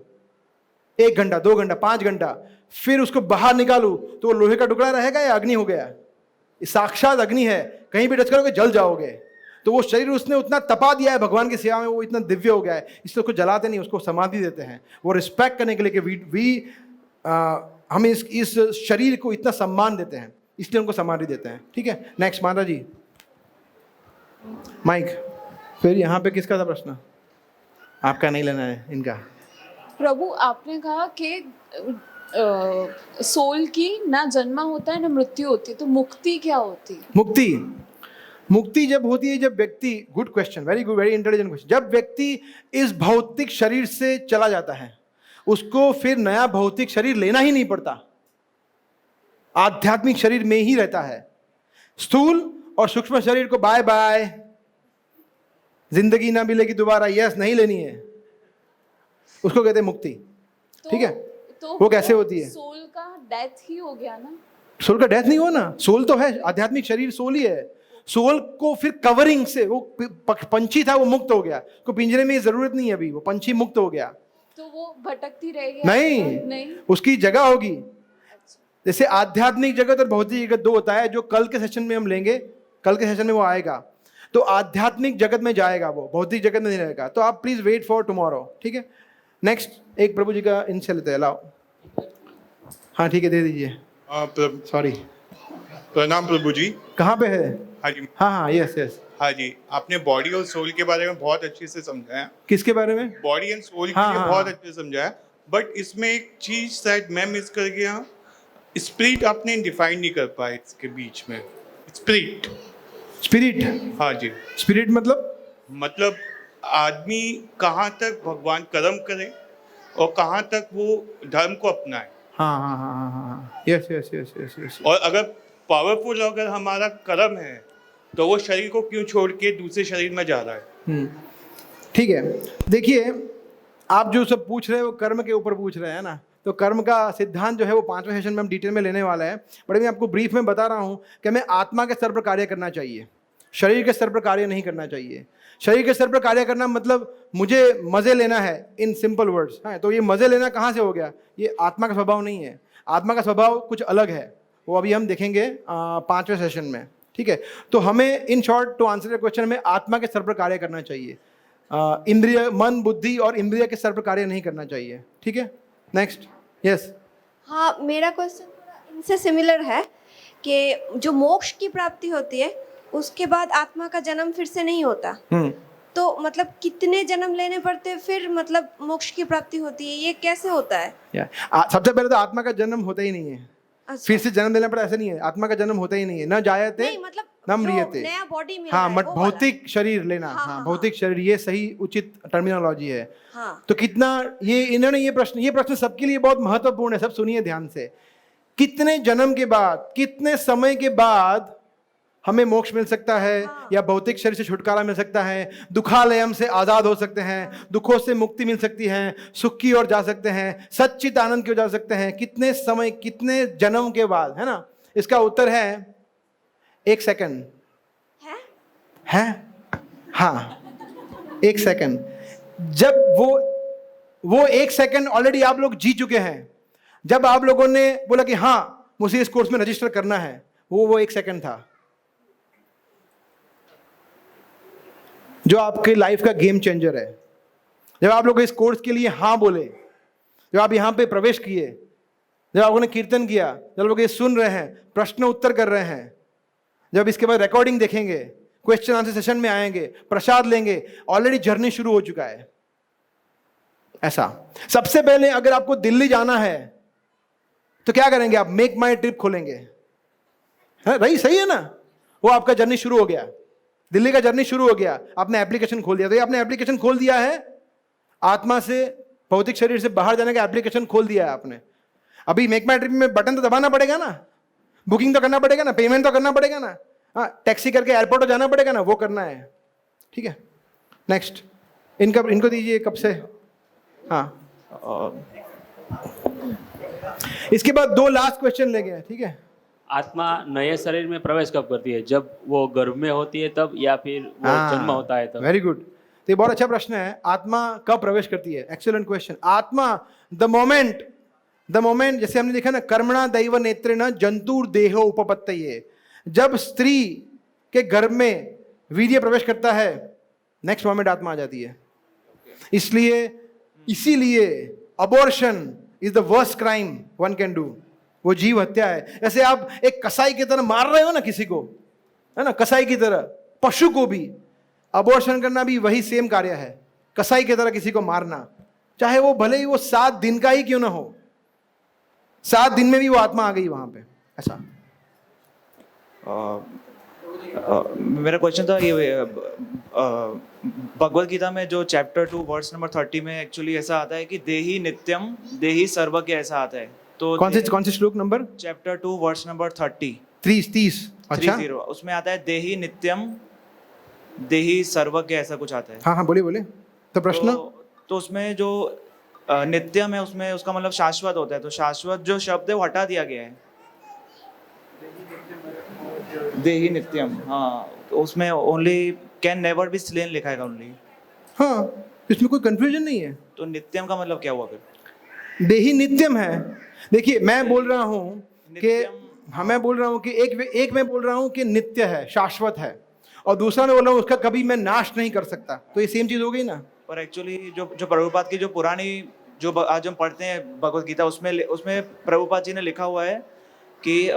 1 घंटा 2 घंटा 5 घंटा, फिर उसको बाहर निकालूं तो वो लोहे का टुकड़ा रहेगा या अग्नि हो गया? ये साक्षात अग्नि है, कहीं भी टच करोगे जल जाओगे। तो वो शरीर उसने उतना तपा दिया है भगवान की सेवा में, वो इतना दिव्य हो गया है, इसलिए उसको जलाते नहीं, उसको समाधि देते हैं। वो रिस्पेक्ट करने के लिए कि हम इस शरीर को इतना सम्मान देते हैं, इसलिए उनको समाधि देते हैं। ठीक है, नेक्स्ट माता जी माइक। फिर यहाँ पे किसका था प्रश्न? आपका नहीं लेना है, इनका। प्रभु आपने कहा कि सोल की ना जन्म होता है ना मृत्यु होती है, तो मुक्ति क्या होती है? मुक्ति जब होती है जब व्यक्ति, good question, very good, very intelligent question, जब व्यक्ति इस भौतिक शरीर से चला जाता है उसको फिर नया भौतिक शरीर लेना ही नहीं पड़ता, आध्यात्मिक शरीर में ही रहता है। स्थूल और सूक्ष्म शरीर को बाय बाय, जिंदगी ना मिलेगी दोबारा, यस नहीं लेनी है, उसको कहते हैं मुक्ति। ठीक है, तो वो कैसे होती है? सोल का डेथ ही हो गया ना। सोल का डेथ नहीं हुआ ना, सोल तो है, आध्यात्मिक शरीर सोल ही है। सोल को फिर कवरिंग से, वो पंछी था वो मुक्त हो गया, को पिंजरे में जरूरत नहीं है, अभी वो पंछी मुक्त हो गया। तो वो भटकती रहेगी? नहीं, उसकी जगह होगी। जैसे आध्यात्मिक जगत और भौतिक जगत 2 होता है, जो कल के सेशन में हम लेंगे, कल के सेशन में वो आएगा। तो आध्यात्मिक जगत में जाएगा वो, भौतिक जगत में नहीं रहेगा। तो आप प्लीज वेट फॉर टुमारो। ठीक है, नेक्स्ट एक प्रभु जी का इनसे लेते हैं, लाओ। हाँ ठीक है, दे दीजिए। सॉरी, प्रणाम प्रभु जी। कहाँ पे है? हाँ जी, हाँ यस यस। हाँ जी, आपने बॉडी और सोल के बारे में बहुत अच्छे से समझाया। किसके बारे में? बॉडी एंड सोल के हाँ, लिए हाँ, बहुत हाँ। अच्छे से समझाया, बट इसमें एक चीज शायद मैं मिस कर गया। स्पिरिट आपने डिफाइन नहीं कर पाया इसके बीच में। स्पिरिट, हाँ जी, स्पिरिट मतलब आदमी कहाँ तक भगवान कर्म करे और कहाँ तक वो धर्म को अपनाए। हाँ यस। और अगर पावरफुल अगर हमारा कर्म है तो वो शरीर को क्यों छोड़ के दूसरे शरीर में जा रहा है? ठीक है, देखिए आप जो सब पूछ रहे हैं वो कर्म के ऊपर पूछ रहे हैं ना, तो कर्म का सिद्धांत जो है वो 5वें सेशन में हम डिटेल में लेने वाला है। बट मैं आपको ब्रीफ में बता रहा हूँ कि हमें आत्मा के स्तर पर कार्य करना चाहिए, शरीर के स्तर पर कार्य नहीं करना चाहिए। शरीर के स्तर पर कार्य करना मतलब मुझे मज़े लेना है, इन सिंपल वर्ड्स। हाँ, तो ये मज़े लेना कहाँ से हो गया? ये आत्मा का स्वभाव नहीं है, आत्मा का स्वभाव कुछ अलग है, वो अभी हम देखेंगे 5वें सेशन में। ठीक है, तो हमें in short to answer your question, हमें आत्मा के स्तर पर कार्य करना चाहिए, इंद्रिय, मन, बुद्धि और इंद्रिय के स्तर पर कार्य नहीं करना चाहिए। ठीक है, नेक्स्ट यस। हाँ, मेरा क्वेश्चन थोड़ा इनसे सिमिलर है कि जो मोक्ष की प्राप्ति होती है उसके बाद आत्मा का जन्म फिर से नहीं होता, तो मतलब कितने जन्म लेने पड़ते फिर मतलब मोक्ष की प्राप्ति होती है, ये कैसे होता है? सबसे पहले तो आत्मा का जन्म होता ही नहीं है। अच्छा। फिर से जन्म लेना पड़ा ऐसा नहीं है, आत्मा का जन्म होता ही नहीं है, न जायते नहीं, मतलब न जो म्रियते। नया बॉडी में हाँ, है, वो भौतिक शरीर लेना। हाँ, हाँ, हाँ, भौतिक शरीर, ये सही उचित टर्मिनोलॉजी है। हाँ। तो कितना, ये इन्होंने ये प्रश्न सबके लिए बहुत महत्वपूर्ण है, सब सुनिए ध्यान से। कितने जन्म के बाद, कितने समय के बाद हमें मोक्ष मिल सकता है, या भौतिक शरीर से छुटकारा मिल सकता है, दुखालयम से आजाद हो सकते हैं, दुखों से मुक्ति मिल सकती है, सुख की ओर जा सकते हैं, सच्चित आनंद की ओर जा सकते हैं, कितने समय, कितने जन्म के बाद, है ना? इसका उत्तर है 1 सेकंड है। हाँ, 1 सेकंड। जब वो 1 सेकंड ऑलरेडी आप लोग जी चुके हैं। जब आप लोगों ने बोला कि हाँ मुझे इस कोर्स में रजिस्टर करना है, वो 1 सेकंड था जो आपके लाइफ का गेम चेंजर है। जब आप लोग इस कोर्स के लिए हाँ बोले, जब आप यहाँ पे प्रवेश किए, जब आप लोगों ने कीर्तन किया, जब लोग ये सुन रहे हैं, प्रश्न उत्तर कर रहे हैं, जब इसके बाद रिकॉर्डिंग देखेंगे, क्वेश्चन आंसर सेशन में आएंगे, प्रसाद लेंगे, ऑलरेडी जर्नी शुरू हो चुका है। ऐसा। सबसे पहले अगर आपको दिल्ली जाना है तो क्या करेंगे आप? मेक माई ट्रिप खोलेंगे, है रही? सही है ना? वो आपका जर्नी शुरू हो गया, दिल्ली का जर्नी शुरू हो गया, आपने एप्लीकेशन खोल दिया। तो ये आपने एप्लीकेशन खोल दिया है, आत्मा से, भौतिक शरीर से बाहर जाने का एप्लीकेशन खोल दिया है आपने। अभी मेक माई ट्रिप में बटन तो दबाना पड़ेगा ना, बुकिंग तो करना पड़ेगा ना, पेमेंट तो करना पड़ेगा ना, हाँ, टैक्सी करके एयरपोर्ट जाना पड़ेगा ना, वो करना है। ठीक है, नेक्स्ट। इनको दीजिए कब से। हाँ, इसके बाद 2 लास्ट क्वेश्चन लेंगे। ठीक है, आत्मा नए शरीर में प्रवेश कब करती है? जब वो गर्भ में होती है तब, या फिर वो जन्म होता है तब? वेरी गुड, तो ये बहुत अच्छा प्रश्न है। आत्मा कब प्रवेश करती है? Excellent question. आत्मा द मोमेंट, जैसे हमने देखा ना, कर्मणा दैव नेत्रेण जंतुर देहो उपपत्तये, जब स्त्री के गर्भ में वीर्य प्रवेश करता है, नेक्स्ट मोमेंट आत्मा आ जाती है। इसीलिए abortion is the worst crime one can do. वो जीव हत्या है। जैसे आप एक कसाई की तरह मार रहे हो ना किसी को, है ना, कसाई की तरह, पशु को भी अबॉर्शन करना भी वही सेम कार्य है, कसाई की तरह किसी को मारना, चाहे वो भले ही वो 7 दिन का ही क्यों ना हो, 7 दिन में भी वो आत्मा आ गई वहां पे, ऐसा। मेरा क्वेश्चन था ये, भगवत गीता में जो चैप्टर 2 वर्स नंबर 30 में एक्चुअली ऐसा आता है कि देही नित्यम देही सर्वज्ञ, ऐसा आता है। तो कौन से श्लोक नंबर? Chapter 2 verse number 30। अच्छा, 30, उसमें आता है देही नित्यम देही सर्वज्ञ, ऐसा कुछ आता है। हाँ, बोलिए। तो प्रश्न, तो उसमें जो नित्यम है, उसमें उसका मतलब शाश्वत होता है। तो शाश्वत जो शब्द है वो हटा दिया गया है, देही नित्यम। हाँ, तो उसमें only can never be slain लिखा है ओनली। हाँ, इसमें कोई कंफ्यूजन नहीं है। तो नित्यम का मतलब क्या हुआ फिर? देही नित्यम है। देखिए, मैं बोल रहा हूँ कि मैं बोल रहा हूँ कि एक मैं बोल रहा हूँ कि नित्य है, शाश्वत है, और दूसरा मैं बोल रहा हूँ उसका कभी मैं नाश नहीं कर सकता। तो ये सेम चीज हो गई ना। पर एक्चुअली जो प्रभुपाद की जो पुरानी जो आज हम पढ़ते हैं भगवत गीता, उसमें प्रभुपाद जी ने लिखा हुआ है कि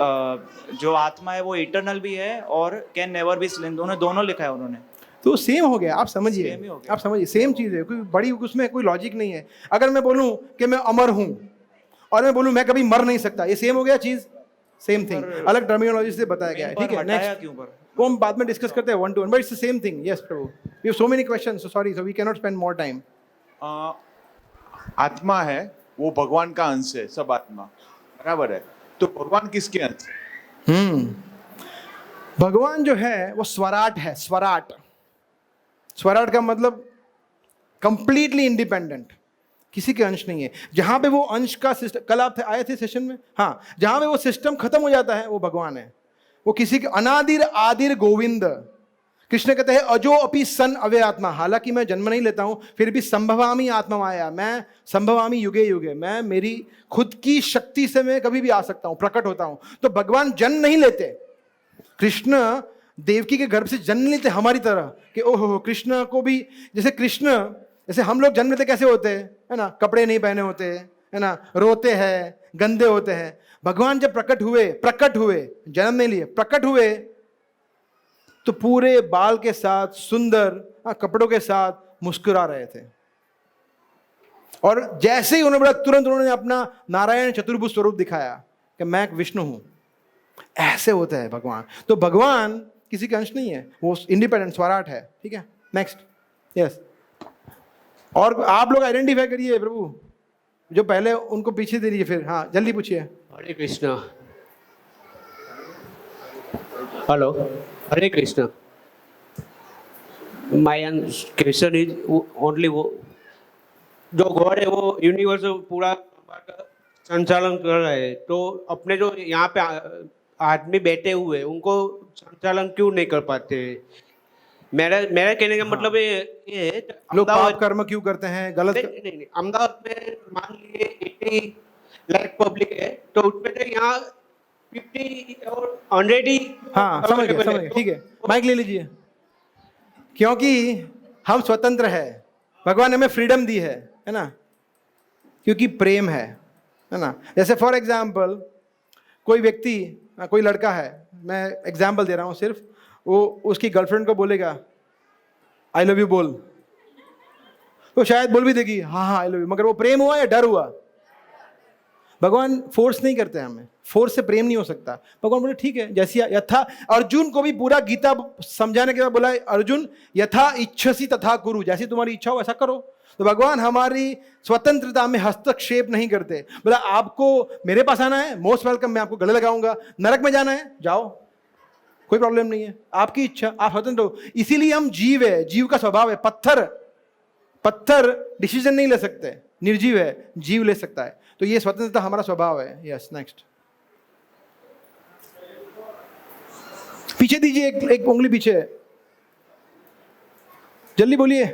जो आत्मा है वो इटर्नल भी है और कैन नेवर बी स्लेन, दोनों लिखा है उन्होंने। तो सेम हो गया, आप समझिए, Same ही हो गया। आप समझिए, सेम चीज है, कोई बड़ी उसमें कोई लॉजिक नहीं है। अगर मैं बोलूं कि मैं अमर हूं और मैं बोलूं मैं कभी मर नहीं सकता, ये सेम हो गया चीज, सेम थिंग, अलग टर्मिनोलॉजी से बताया गया है। ठीक है, नेक्स्ट क्यों पर वो हम बाद में डिस्कस करते हैं 1 to 1, but it's the same thing. Yes Prabhu, we have so many questions, so sorry, so we can not spend more time. आत्मा है वो भगवान का अंश है, सब आत्मा बराबर है, तो भगवान किसके अंश है? भगवान जो है वो स्वराट है। स्वराट का मतलब कंप्लीटली इंडिपेंडेंट, किसी के अंश नहीं है। जहां पे वो अंश का सिस्टम, कल आप आए थे सेशन में, हाँ, जहां पे वो सिस्टम खत्म हो जाता है वो भगवान है। वो किसी के अनादिर आदिर गोविंद। कृष्ण कहते हैं अजो अपि सन अव्यय आत्मा, हालांकि मैं जन्म नहीं लेता हूं फिर भी संभवामी आत्मा माया, मैं संभवामी युगे युगे, मैं मेरी खुद की शक्ति से मैं कभी भी आ सकता हूं, प्रकट होता हूं। तो भगवान जन्म नहीं लेते। कृष्ण देवकी के गर्भ से जन्म लेते हमारी तरह कि ओहो, कृष्ण को भी जैसे हम लोग जन्म लेते कैसे होते हैं, है ना, कपड़े नहीं पहने होते, है ना, रोते हैं, गंदे होते हैं। भगवान जब प्रकट हुए, जन्म नहीं लिए, प्रकट हुए, तो पूरे बाल के साथ, सुंदर कपड़ों के साथ मुस्कुरा रहे थे। और जैसे ही उन्होंने तुरंत उन्होंने अपना नारायण चतुर्भुज स्वरूप दिखाया कि मैं एक विष्णु हूं। ऐसे होता है भगवान। तो भगवान किसी का अंश नहीं है, वो इंडिपेंडेंट स्वराट है। ठीक है, नेक्स्ट। यस, और आप लोग आइडेंटिफाई करिए प्रभु, जो पहले उनको पीछे दे दीजिए, फिर हाँ जल्दी पूछिए। Hare Krishna. Hello, Hare Krishna. My question is only, वो जो गॉड है वो यूनिवर्स पूरा संचालन कर रहे हैं, तो अपने जो यहाँ पे आदमी बैठे हुए उनको संचालन क्यों नहीं कर पाते? मेरा कहने का मतलब ये है, लोग पाप कर्म क्यों करते हैं, गलत नहीं, अहमदाबाद में मान लीजिए 80 लाख पब्लिक है, तो उसमें से यहाँ 50 और 100 ही। हाँ, समझ गए, ठीक है, माइक ले लीजिए। क्योंकि हम स्वतंत्र है, भगवान ने हमें फ्रीडम दी है ना, क्योंकि प्रेम है ना। जैसे फॉर एग्जाम्पल कोई व्यक्ति, कोई लड़का है, मैं एग्जाम्पल दे रहा हूँ सिर्फ, वो उसकी गर्लफ्रेंड को बोलेगा आई लव यू बोल, वो शायद बोल भी देगी हाँ हाँ आई लव यू, मगर वो प्रेम हुआ या डर हुआ? भगवान फोर्स नहीं करते हमें, फोर्स से प्रेम नहीं हो सकता। भगवान बोले ठीक है जैसी यथा, अर्जुन को भी पूरा गीता समझाने के बाद बोला अर्जुन यथा इच्छसी तथा कुरु, जैसी तुम्हारी इच्छा हो ऐसा करो। तो भगवान हमारी स्वतंत्रता में हस्तक्षेप नहीं करते। बोला आपको मेरे पास आना है, मोस्ट वेलकम, मैं आपको गले लगाऊंगा। नरक में जाना है जाओ, कोई प्रॉब्लम नहीं है, आपकी इच्छा, आप स्वतंत्र हो। इसीलिए हम जीव है, जीव का स्वभाव है। पत्थर डिसीजन नहीं ले सकते, निर्जीव है, जीव ले सकता है। तो ये स्वतंत्रता हमारा स्वभाव है। Yes, next. पीछे दीजिए, एक उंगली पीछे, जल्दी बोलिए।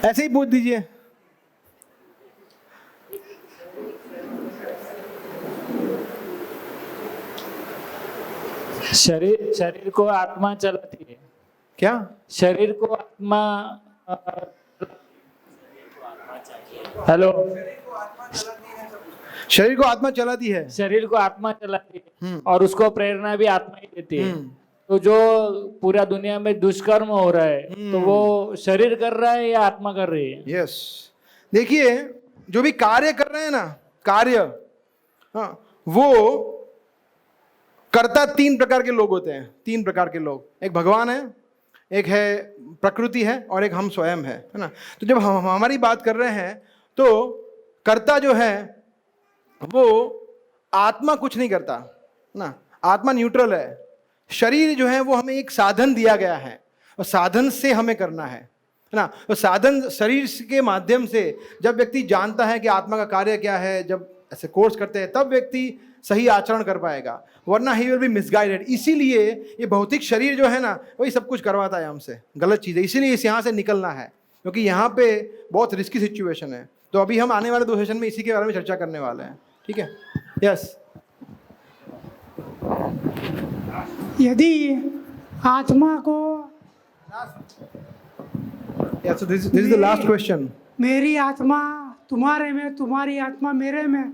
ऐसे ही पूछ दीजिए। शरीर को आत्मा चलाती है क्या? शरीर को आत्मा, हेलो, शरीर को आत्मा चलाती है। शरीर को आत्मा चलाती है और उसको प्रेरणा भी आत्मा ही देती है। तो जो पूरा दुनिया में दुष्कर्म हो रहा है तो वो शरीर कर रहा है या आत्मा कर रही है? यस, देखिए जो भी कार्य कर रहे हैं ना, कार्य, हाँ, वो कर्ता तीन प्रकार के लोग होते हैं। तीन प्रकार के लोग, एक भगवान है, एक है प्रकृति है और एक हम स्वयं है ना। तो जब हम हमारी बात कर रहे हैं तो कर्ता जो है वो आत्मा कुछ नहीं करता ना, आत्मा न्यूट्रल है। शरीर जो है वो हमें एक साधन दिया गया है और साधन से हमें करना है ना। तो साधन शरीर के माध्यम से जब व्यक्ति जानता है कि आत्मा का कार्य क्या है, जब ऐसे कोर्स करते हैं तब व्यक्ति सही आचरण कर पाएगा, वरना ही विल बी मिसगाइडेड। इसीलिए ये भौतिक शरीर जो है ना वही सब कुछ करवाता है हमसे, गलत चीज़ है। इसीलिए इस यहाँ से निकलना है क्योंकि यहाँ पे बहुत रिस्की सिचुएशन है। तो अभी हम आने वाले 2 सेशन में इसी के बारे में चर्चा करने वाले हैं, ठीक है? यस। यदि आत्मा को, so this is the last question. मेरी आत्मा तुम्हारे में, तुम्हारी आत्मा मेरे में,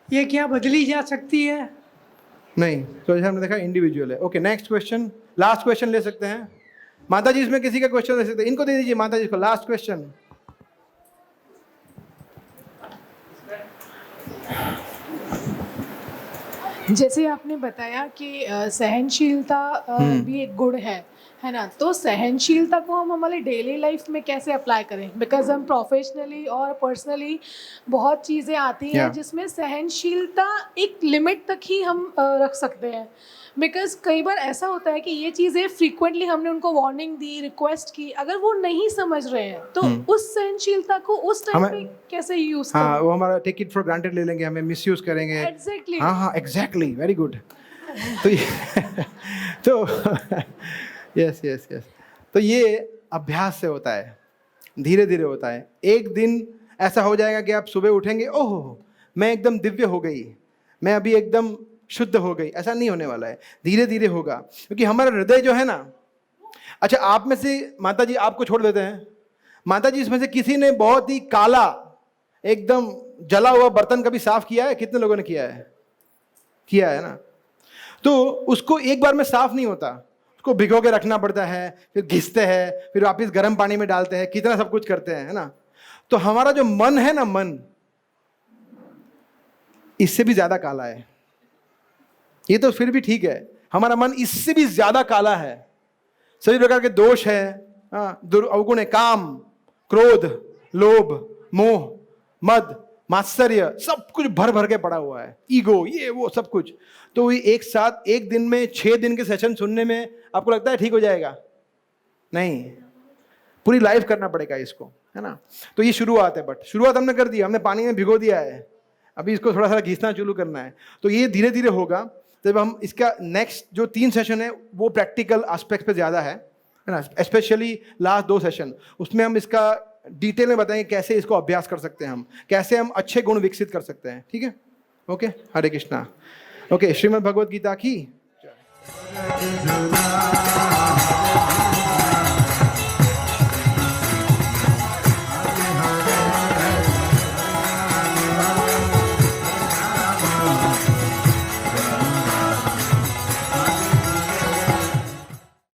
ये क्या बदली जा सकती है? नहीं, तो जैसे हमने देखा इंडिविजुअल है। Okay, next question, last question ले सकते हैं। माता जी इसमें किसी का क्वेश्चन ले सकते हैं, इनको दे दीजिए माता जी को लास्ट क्वेश्चन। जैसे आपने बताया कि सहनशीलता भी एक गुण है ना। तो सहनशीलता को हम हमारे डेली लाइफ में कैसे अप्लाई करें? बिकॉज हम प्रोफेशनली और पर्सनली बहुत चीज़ें आती हैं जिसमें सहनशीलता एक लिमिट तक ही हम रख सकते हैं। बिकॉज कई बार ऐसा होता है कि ये चीज़ें फ्रीक्वेंटली हमने उनको वार्निंग दी, रिक्वेस्ट की, अगर वो नहीं समझ रहे हैं तो उस सहनशीलता को उस टाइम पे कैसे यूज करें? हाँ, वो हमारा टेक इट फॉर ग्रांटेड ले लेंगे, हमें मिस यूज करेंगे। एग्जैक्टली। हाँ, एग्जैक्टली, वेरी गुड। तो यस यस यस, तो ये अभ्यास से होता है, धीरे धीरे होता है। एक दिन ऐसा हो जाएगा कि आप सुबह उठेंगे, ओह मैं एकदम दिव्य हो गई, मैं अभी एकदम शुद्ध हो गई, ऐसा नहीं होने वाला है, धीरे धीरे होगा। क्योंकि हमारा हृदय जो है ना, अच्छा आप में से माता जी आपको छोड़ देते हैं, माता जी इसमें से किसी ने बहुत ही काला एकदम जला हुआ बर्तन कभी साफ किया है? कितने लोगों ने किया है? किया है ना। तो उसको एक बार में साफ नहीं होता, उसको भिगो के रखना पड़ता है, फिर घिसते हैं, फिर वापस गर्म पानी में डालते हैं, कितना सब कुछ करते हैं, है ना। तो हमारा जो मन है ना, मन इससे भी ज्यादा काला है। ये तो फिर भी ठीक है, हमारा मन इससे भी ज्यादा काला है। सभी प्रकार के दोष है, दुर्अवगुण है, काम, क्रोध, लोभ, मोह, मद, मात्सर्य, सब कुछ भर भर के पड़ा हुआ है, ईगो, ये वो सब कुछ। तो ये एक साथ एक दिन में 6 दिन के सेशन सुनने में आपको लगता है ठीक हो जाएगा? नहीं, पूरी लाइफ करना पड़ेगा इसको, है ना। तो ये शुरुआत है, बट शुरुआत हमने कर दी, हमने पानी में भिगो दिया है, अभी इसको थोड़ा सा घिसना शुरू करना है। तो ये धीरे धीरे होगा। जब हम इसका नेक्स्ट जो 3 सेशन है वो प्रैक्टिकल एस्पेक्ट पे ज़्यादा है ना, स्पेशली लास्ट 2 सेशन, उसमें हम इसका डिटेल में बताएंगे कैसे इसको अभ्यास कर सकते हैं, हम कैसे हम अच्छे गुण विकसित कर सकते हैं, ठीक है? ओके, हरे कृष्णा। ओके, श्रीमद् भगवद गीता की